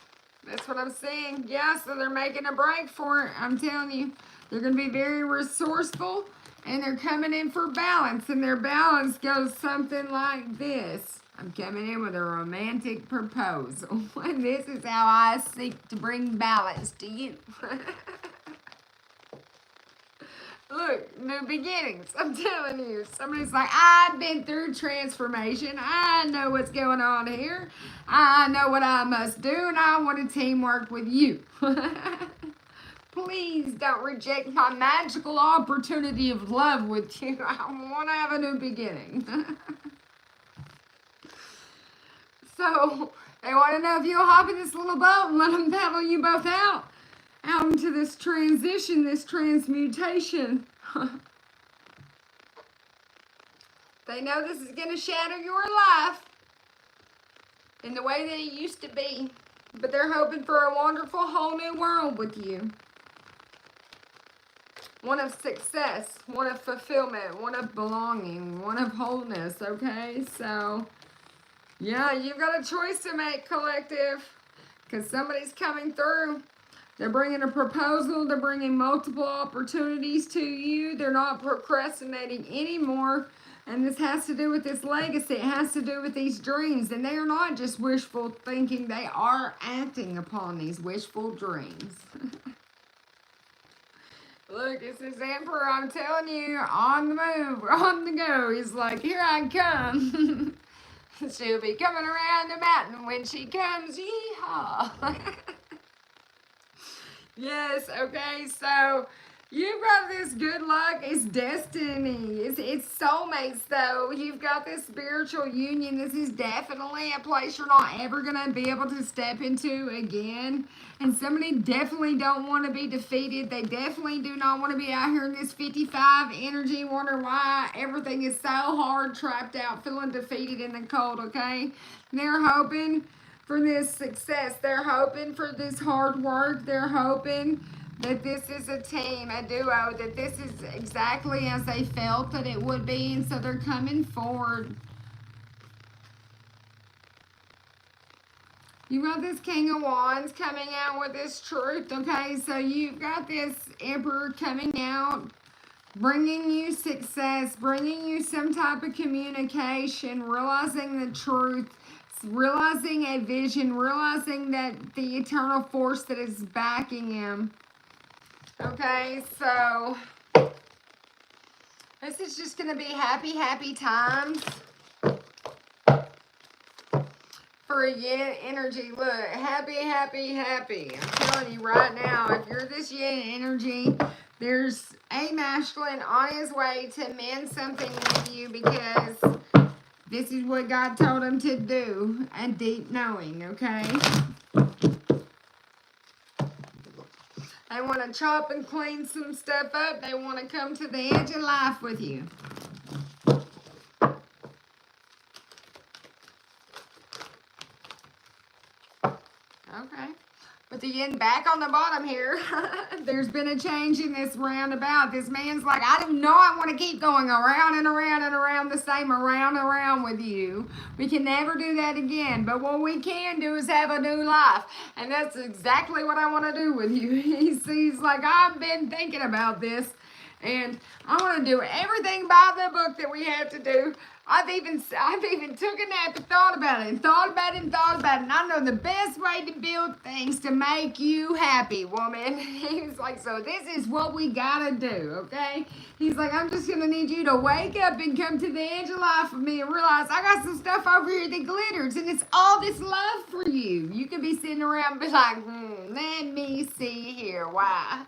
That's what I'm saying. Yeah, so they're making a break for it. I'm telling you. They're going to be very resourceful, and they're coming in for balance. And their balance goes something like this. I'm coming in with a romantic proposal. And this is how I seek to bring balance to you. Look, new beginnings. I'm telling you. Somebody's like, I've been through transformation. I know what's going on here. I know what I must do, and I want to teamwork with you. Please don't reject my magical opportunity of love with you. I want to have a new beginning. So, they want to know if you'll hop in this little boat and let them paddle you both out into this transition, this transmutation. They know this is going to shatter your life in the way that it used to be. But they're hoping for a wonderful whole new world with you. One of success, one of fulfillment, one of belonging, one of wholeness, okay? So, yeah, you've got a choice to make, collective, because somebody's coming through. They're bringing a proposal. They're bringing multiple opportunities to you. They're not procrastinating anymore. And this has to do with this legacy. It has to do with these dreams. And they are not just wishful thinking. They are acting upon these wishful dreams. Look, it's this Emperor, I'm telling you, on the move, on the go. He's like, here I come. She'll be coming around the mountain when she comes. Yeehaw. Yes, okay, so you've got this good luck. It's destiny. It's soulmates, though. You've got this spiritual union. This is definitely a place you're not ever going to be able to step into again. And somebody definitely don't want to be defeated. They definitely do not want to be out here in this 55 energy, wonder why everything is so hard, trapped out, feeling defeated in the cold, okay? They're hoping for this success. They're hoping for this hard work. They're hoping that this is a team, a duo, that this is exactly as they felt that it would be, and so they're coming forward. You got this King of Wands coming out with this truth, okay? So you've got this Emperor coming out, bringing you success, bringing you some type of communication, realizing the truth, realizing a vision, realizing that the eternal force that is backing him. Okay, so this is just going to be happy, happy times for a yin energy. Look, happy, happy, happy. I'm telling you right now, if you're this yin energy, there's a masculine on his way to mend something with you, because this is what God told him to do, a deep knowing, okay? They want to chop and clean some stuff up. They want to come to the edge of life with you. Okay. But the yin back on the bottom here, there's been a change in this roundabout. This man's like, I don't know, I want to keep going around and around and around the same around and around with you. We can never do that again. But what we can do is have a new life. And that's exactly what I want to do with you. He's like, I've been thinking about this. And I want to do everything by the book that we have to do. I've even took a nap and thought about it and thought about it and thought about it. And I know the best way to build things to make you happy, woman. He's like, so this is what we gotta do, okay? He's like, I'm just gonna need you to wake up and come to the edge of life with me and realize I got some stuff over here that glitters and it's all this love for you. You could be sitting around and be like, let me see here, why?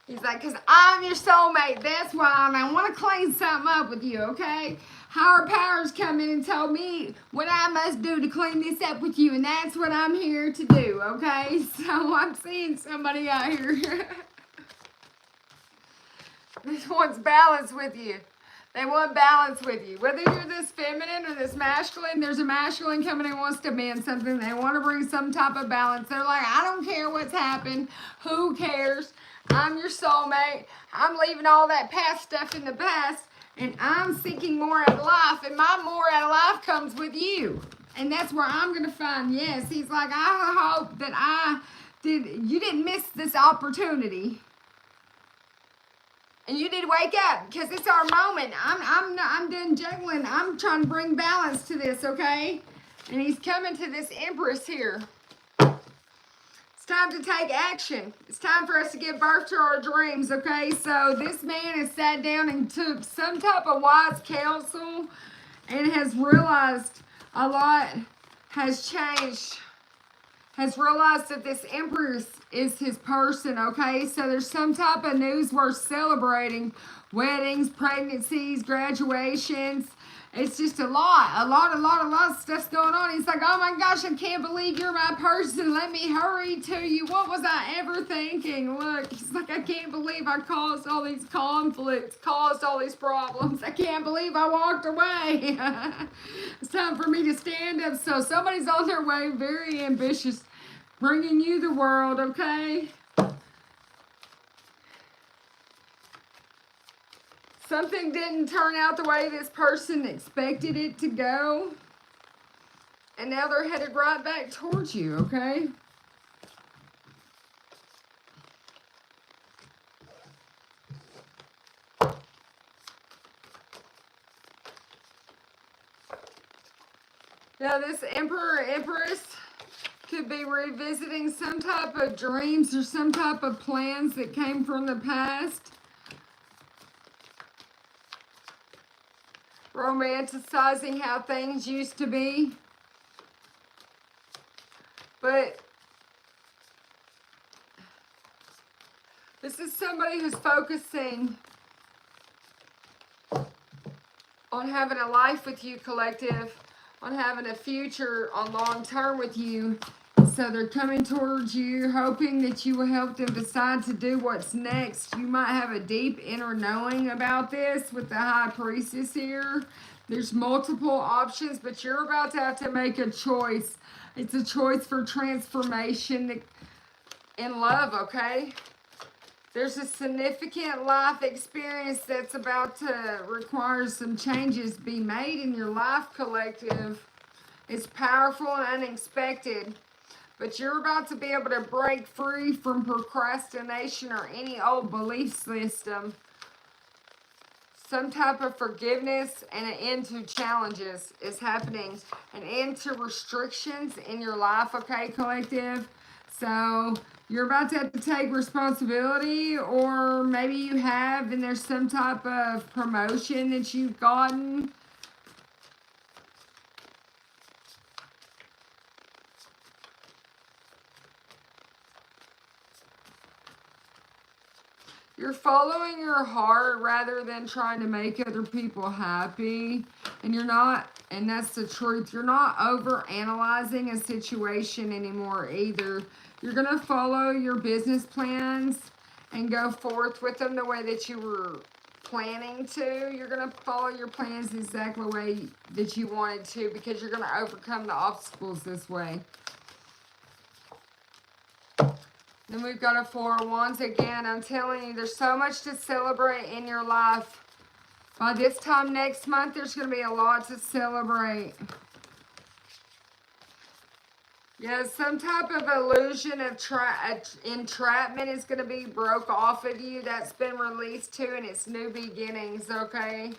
He's like, because I'm your soulmate, that's why, and I want to clean something up with you, okay? Higher powers come in and told me what I must do to clean this up with you, and that's what I'm here to do, okay? So I'm seeing somebody out here. This wants balance with you. They want balance with you. Whether you're this feminine or this masculine, there's a masculine coming and wants to bend something. They want to bring some type of balance. They're like, I don't care what's happened. Who cares? I'm your soulmate. I'm leaving all that past stuff in the past. And I'm seeking more out of life. And my more out of life comes with you. And that's where I'm going to find, yes. He's like, I hope that you didn't miss this opportunity. And you did wake up because it's our moment. I'm done juggling. I'm trying to bring balance to this, okay? And he's coming to this Empress here. It's time to take action. It's time for us to give birth to our dreams, okay? So this man has sat down and took some type of wise counsel and has realized a lot has changed. Has realized that this Empress is his person, okay? So there's some type of news worth celebrating. Weddings, pregnancies, graduations. It's just a lot of stuff's going on. He's like, oh my gosh, I can't believe you're my person. Let me hurry to you. What was I ever thinking? Look, he's like, I can't believe I caused all these conflicts, caused all these problems. I can't believe I walked away. It's time for me to stand up. So somebody's on their way, very ambitious, bringing you the world, okay? Something didn't turn out the way this person expected it to go. And now they're headed right back towards you, okay? Now this Emperor or Empress could be revisiting some type of dreams or some type of plans that came from the past. Romanticizing how things used to be. But this is somebody who's focusing on having a life with you, collective, on having a future on long term with you. So they're coming towards you, hoping that you will help them decide to do what's next. You might have a deep inner knowing about this with the High Priestess here. There's multiple options, but you're about to have to make a choice. It's a choice for transformation in love, okay? There's a significant life experience that's about to require some changes be made in your life, collective. It's powerful and unexpected. But you're about to be able to break free from procrastination or any old belief system. Some type of forgiveness and an end to challenges is happening. An end to restrictions in your life, okay, collective? So you're about to have to take responsibility, or maybe you have and there's some type of promotion that you've gotten. You're following your heart rather than trying to make other people happy. And you're not, and that's the truth, you're not over analyzing a situation anymore either. You're going to follow your business plans and go forth with them the way that you were planning to. You're going to follow your plans exactly the way that you wanted to, because you're going to overcome the obstacles this way. Then we've got a Four of Wands again. I'm telling you, there's so much to celebrate in your life. By this time next month, there's going to be a lot to celebrate. Yeah, some type of illusion of entrapment is going to be broke off of you. That's been released too, and it's new beginnings, okay?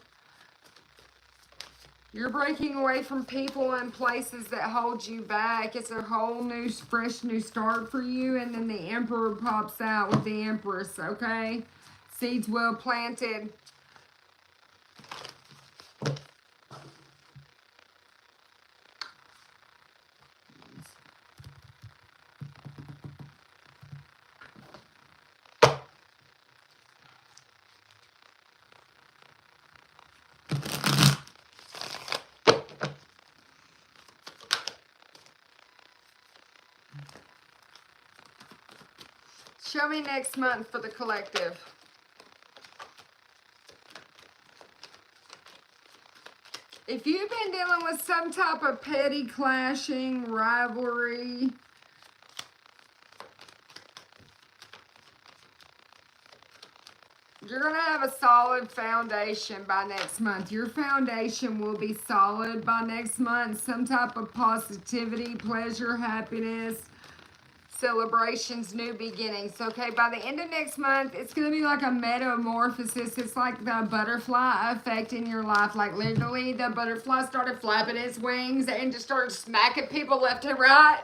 You're breaking away from people and places that hold you back. It's a whole new, fresh new start for you. And then the Emperor pops out with the Empress, okay? Seeds well planted. Show me next month for the collective. If you've been dealing with some type of petty clashing, rivalry, you're going to have a solid foundation by next month. Your foundation will be solid by next month. Some type of positivity, pleasure, happiness, celebrations, new beginnings. Okay, by the end of next month, it's going to be like a metamorphosis. It's like the butterfly effect in your life. Like literally the butterfly started flapping its wings and just started smacking people left and right.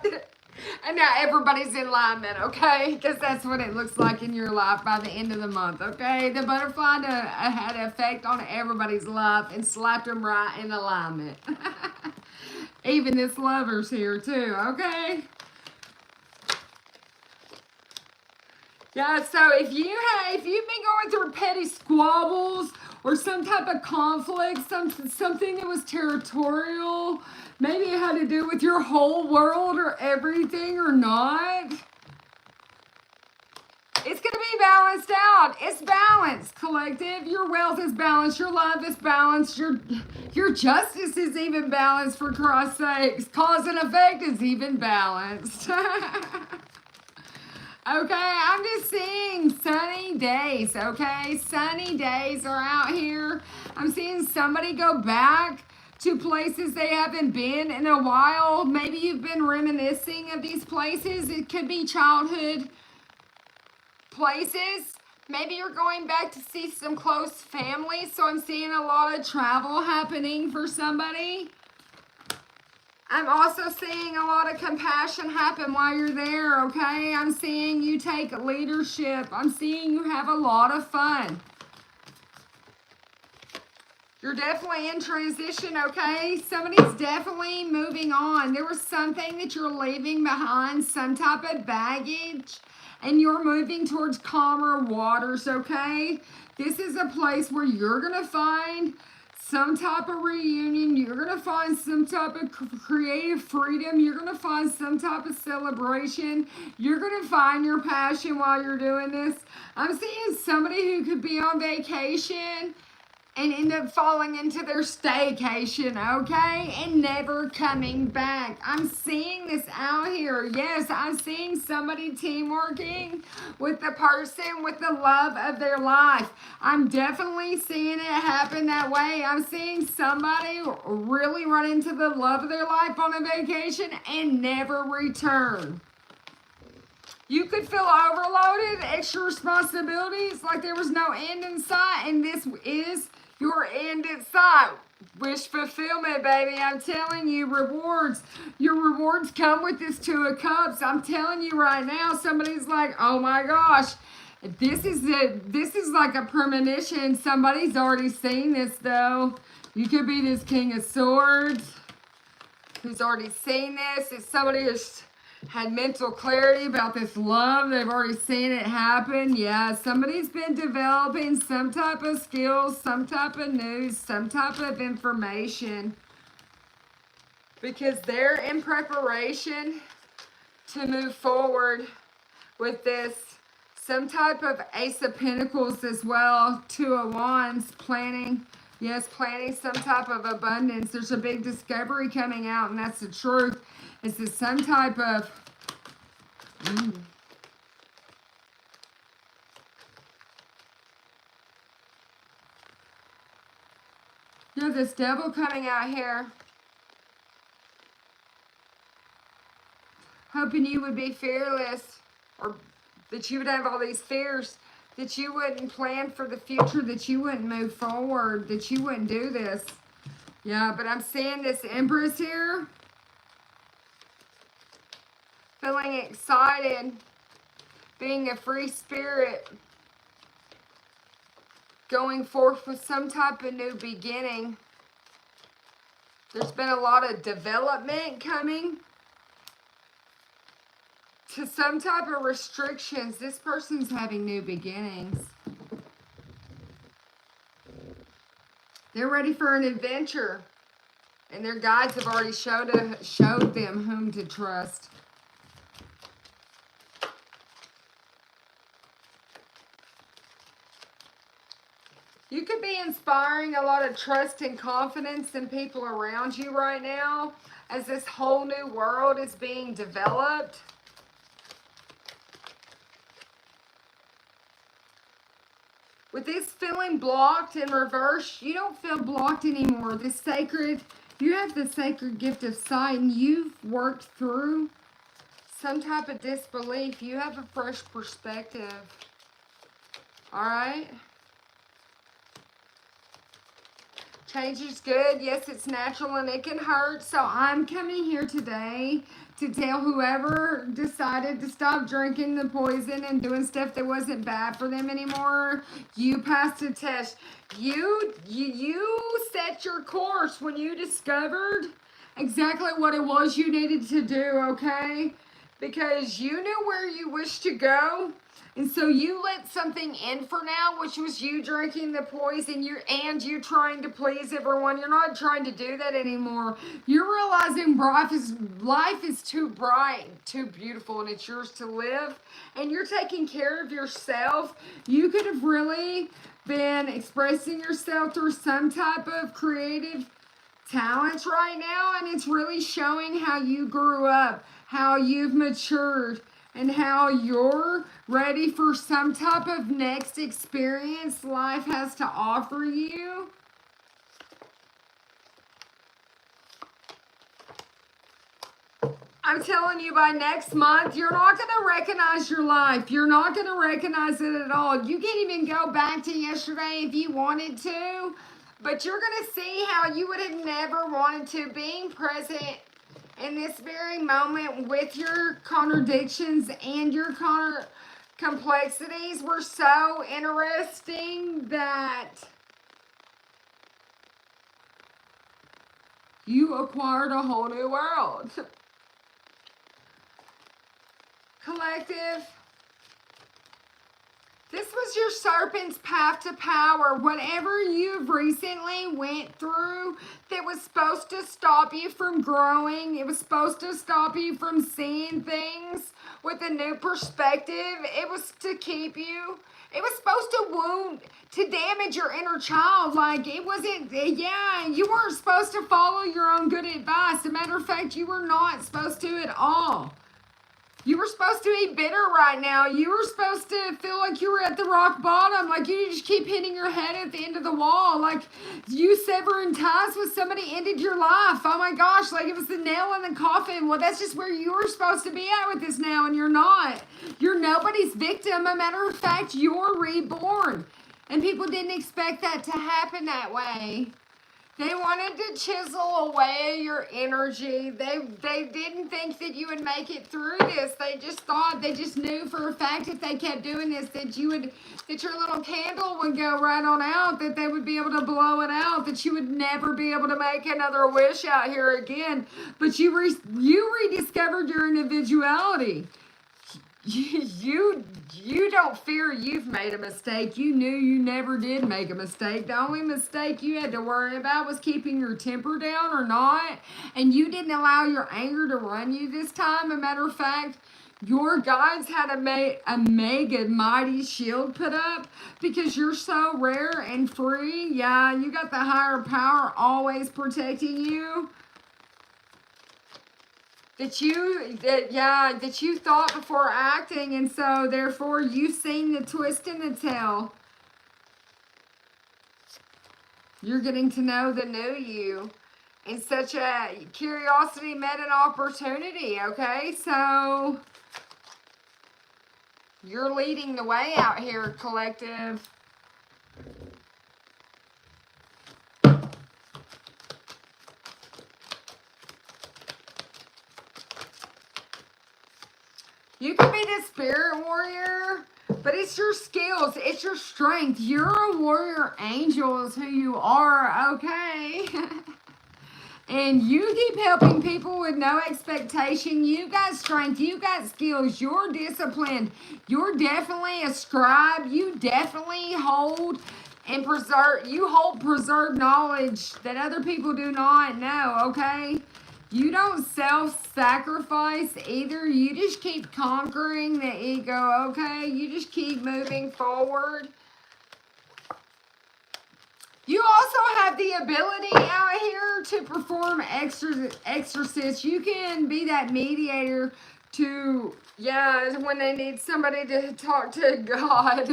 And now everybody's in alignment, okay? Because that's what it looks like in your life by the end of the month, okay? The butterfly had an effect on everybody's life and slapped them right in alignment. Even this lover's here too, okay? Yeah, so if you've been going through petty squabbles or some type of conflict, something that was territorial, maybe it had to do with your whole world or everything or not, it's going to be balanced out. It's balanced, collective. Your wealth is balanced. Your love is balanced. Your justice is even balanced, for Christ's sakes. Cause and effect is even balanced. Okay, I'm just seeing sunny days, okay? Sunny days are out here. I'm seeing somebody go back to places they haven't been in a while. Maybe you've been reminiscing of these places. It could be childhood places. Maybe you're going back to see some close family. So I'm seeing a lot of travel happening for somebody. I'm also seeing a lot of compassion happen while you're there, okay? I'm seeing you take leadership. I'm seeing you have a lot of fun. You're definitely in transition, okay? Somebody's definitely moving on. There was something that you're leaving behind, some type of baggage, and you're moving towards calmer waters, okay? This is a place where you're going to find some type of reunion. You're going to find some type of creative freedom. You're going to find some type of celebration. You're going to find your passion while you're doing this. I'm seeing somebody who could be on vacation and end up falling into their staycation, okay? And never coming back. I'm seeing this out here. Yes, I'm seeing somebody teamworking with the person with the love of their life. I'm definitely seeing it happen that way. I'm seeing somebody really run into the love of their life on a vacation and never return. You could feel overloaded, extra responsibilities, like there was no end in sight, and this is your end in sight. Wish fulfillment, baby. I'm telling you, rewards. Your rewards come with this Two of Cups. I'm telling you right now, somebody's like, oh my gosh, this is like a premonition. Somebody's already seen this though. You could be this King of Swords who's already seen this. It's somebody who's had mental clarity about this love. They've already seen it happen. Yeah, somebody's been developing some type of skills, some type of news, some type of information, because they're in preparation to move forward with this. Some type of Ace of Pentacles as well. Two of Wands, planning. Yes, planning some type of abundance. There's a big discovery coming out, and that's the truth. It's some type of You have this devil coming out here. Hoping you would be fearless, or that you would have all these fears, that you wouldn't plan for the future, that you wouldn't move forward, that you wouldn't do this. Yeah, but I'm seeing this Empress here. Feeling excited. Being a free spirit. Going forth with some type of new beginning. There's been a lot of development coming to some type of restrictions. This person's having new beginnings. They're ready for an adventure. And their guides have already showed them whom to trust. You could be inspiring a lot of trust and confidence in people around you right now as this whole new world is being developed. With this feeling blocked in reverse, you don't feel blocked anymore. This sacred, you have the sacred gift of sight, and you've worked through some type of disbelief. You have a fresh perspective. All right? Change is good. Yes, it's natural and it can hurt. So I'm coming here today to tell whoever decided to stop drinking the poison and doing stuff that wasn't bad for them anymore, you passed a test. You set your course when you discovered exactly what it was you needed to do, okay? Because you knew where you wished to go. And so you let something in for now, which was you drinking the poison, and you trying to please everyone. You're not trying to do that anymore. You're realizing life is too bright, too beautiful, and it's yours to live. And you're taking care of yourself. You could have really been expressing yourself through some type of creative talents right now, and it's really showing how you grew up, how you've matured, and how you're ready for some type of next experience life has to offer you. I'm telling you, by next month, you're not going to recognize your life. You're not going to recognize it at all. You can't even go back to yesterday if you wanted to, but you're going to see how you would have never wanted to. Being present in this very moment with your contradictions and your complexities were so interesting that you acquired a whole new world. Collective, this was your serpent's path to power. Whatever you've recently went through that was supposed to stop you from growing, it was supposed to stop you from seeing things with a new perspective. It was to keep you. It was supposed to wound, to damage your inner child. Like, it wasn't, yeah, you weren't supposed to follow your own good advice. As a matter of fact, you were not supposed to at all. You were supposed to be bitter right now. You were supposed to feel like you were at the rock bottom. Like, you just keep hitting your head at the end of the wall. Like, you severing ties with somebody ended your life. Oh my gosh, like it was the nail in the coffin. Well, that's just where you were supposed to be at with this now, and you're not. You're nobody's victim. As a matter of fact, you're reborn. And people didn't expect that to happen that way. They wanted to chisel away your energy. They didn't think that you would make it through this. They just knew for a fact if they kept doing this that your little candle would go right on out, that they would be able to blow it out, that you would never be able to make another wish out here again. But you rediscovered your individuality. You don't fear you've made a mistake. You knew you never did make a mistake. The only mistake you had to worry about was keeping your temper down or not. And you didn't allow your anger to run you this time. As a matter of fact, your guides had a mega mighty shield put up because you're so rare and free. Yeah, you got the higher power always protecting you. That you thought before acting, and so therefore you've seen the twist in the tail. You're getting to know the new you. And such a curiosity met an opportunity, okay? So you're leading the way out here, collective. You can be the spirit warrior, but it's your skills, it's your strength. You're a warrior angel is who you are, okay? And you keep helping people with no expectation. You got strength, you got skills, you're disciplined. You're definitely a scribe. You definitely hold and preserve knowledge that other people do not know, okay? You don't self-sacrifice either. You just keep conquering the ego, okay? You just keep moving forward. You also have the ability out here to perform exorcists. You can be that mediator to, when they need somebody to talk to God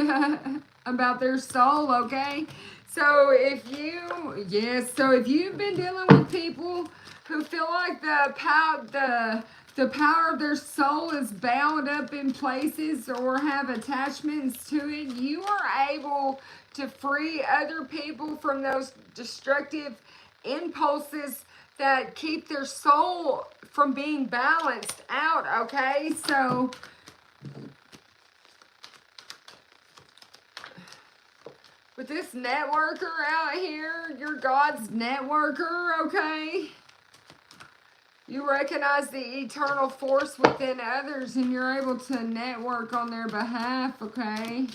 about their soul, okay? So if you've been dealing with people who feel like the power of their soul is bound up in places or have attachments to it, you are able to free other people from those destructive impulses that keep their soul from being balanced out, okay? So with this networker out here, you're God's networker, okay? You recognize the eternal force within others and you're able to network on their behalf, okay?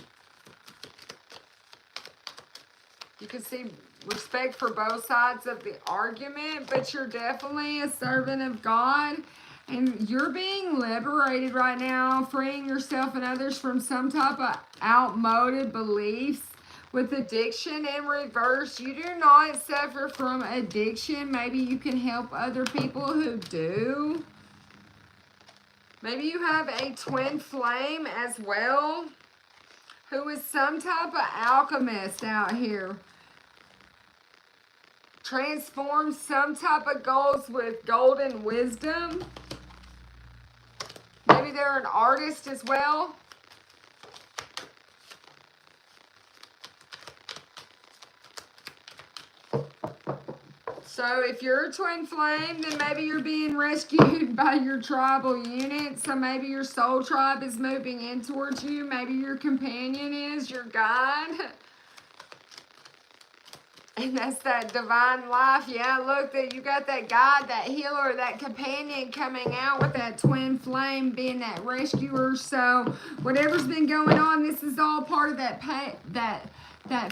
You can see respect for both sides of the argument, but you're definitely a servant of God. And you're being liberated right now, freeing yourself and others from some type of outmoded beliefs. With addiction in reverse, you do not suffer from addiction. Maybe you can help other people who do. Maybe you have a twin flame as well, who is some type of alchemist out here. Transform some type of goals with golden wisdom. Maybe they're an artist as well. So if you're a twin flame, then maybe you're being rescued by your tribal unit. So maybe your soul tribe is moving in towards you. Maybe your companion is, your guide. And that's that divine life. Yeah, look, that you got that guide, that healer, that companion coming out with that twin flame being that rescuer. So whatever's been going on, this is all part of that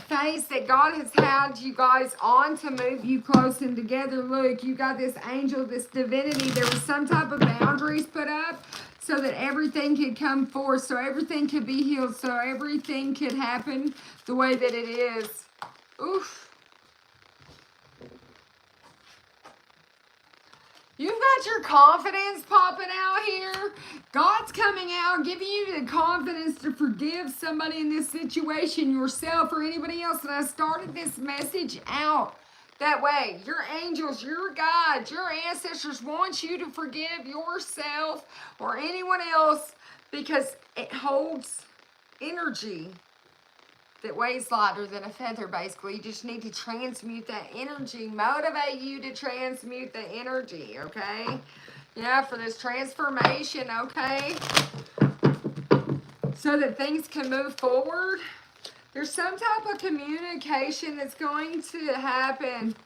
phase that God has had you guys on to move you close and together. Look, you got this angel, this divinity. There was some type of boundaries put up so that everything could come forth, so everything could be healed, so everything could happen the way that it is. Oof. You've got your confidence popping out here. God's coming out, giving you the confidence to forgive somebody in this situation, yourself or anybody else. And I started this message out that way. Your angels, your guides, your ancestors want you to forgive yourself or anyone else because it holds energy that weighs lighter than a feather, basically. You just need to transmute that energy, motivate you to transmute the energy, okay? Yeah, for this transformation, okay? So that things can move forward. There's some type of communication that's going to happen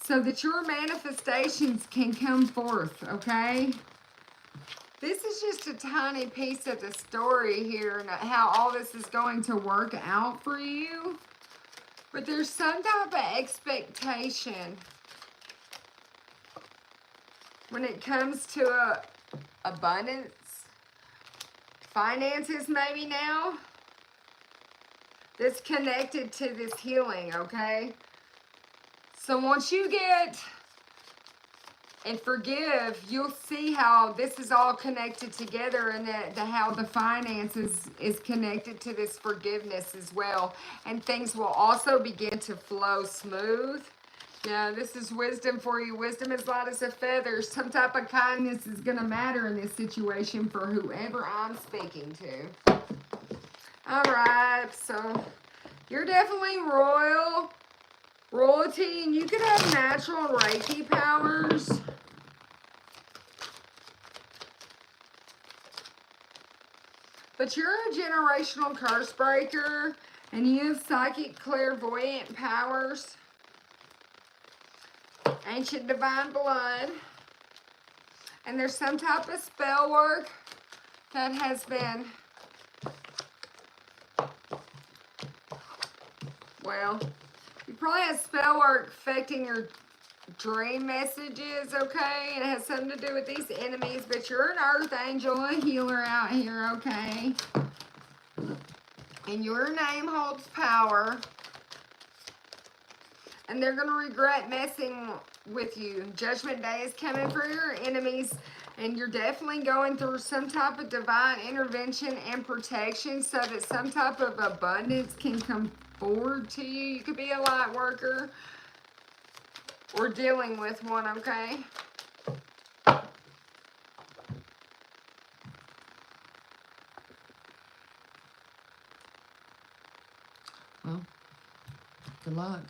so that your manifestations can come forth, okay? This is just a tiny piece of the story here and how all this is going to work out for you. But there's some type of expectation when it comes to abundance, finances maybe now, that's connected to this healing, okay? So once you get and forgive, you'll see how this is all connected together, and that how the finances is connected to this forgiveness as well. And things will also begin to flow smooth. Yeah, this is wisdom for you. Wisdom is light as a feather. Some type of kindness is going to matter in this situation for whoever I'm speaking to. All right, so you're definitely royalty, and you could have natural Reiki powers. But you're a generational curse breaker, and you have psychic clairvoyant powers, ancient divine blood, and there's some type of spell work that has been, well, you probably have spell work affecting your dream messages, okay? It has something to do with these enemies, but you're an earth angel, a healer out here, okay? And your name holds power. And they're going to regret messing with you. Judgment Day is coming for your enemies. And you're definitely going through some type of divine intervention and protection so that some type of abundance can come forward to you. You could be a light worker or dealing with one, okay? Well, good luck.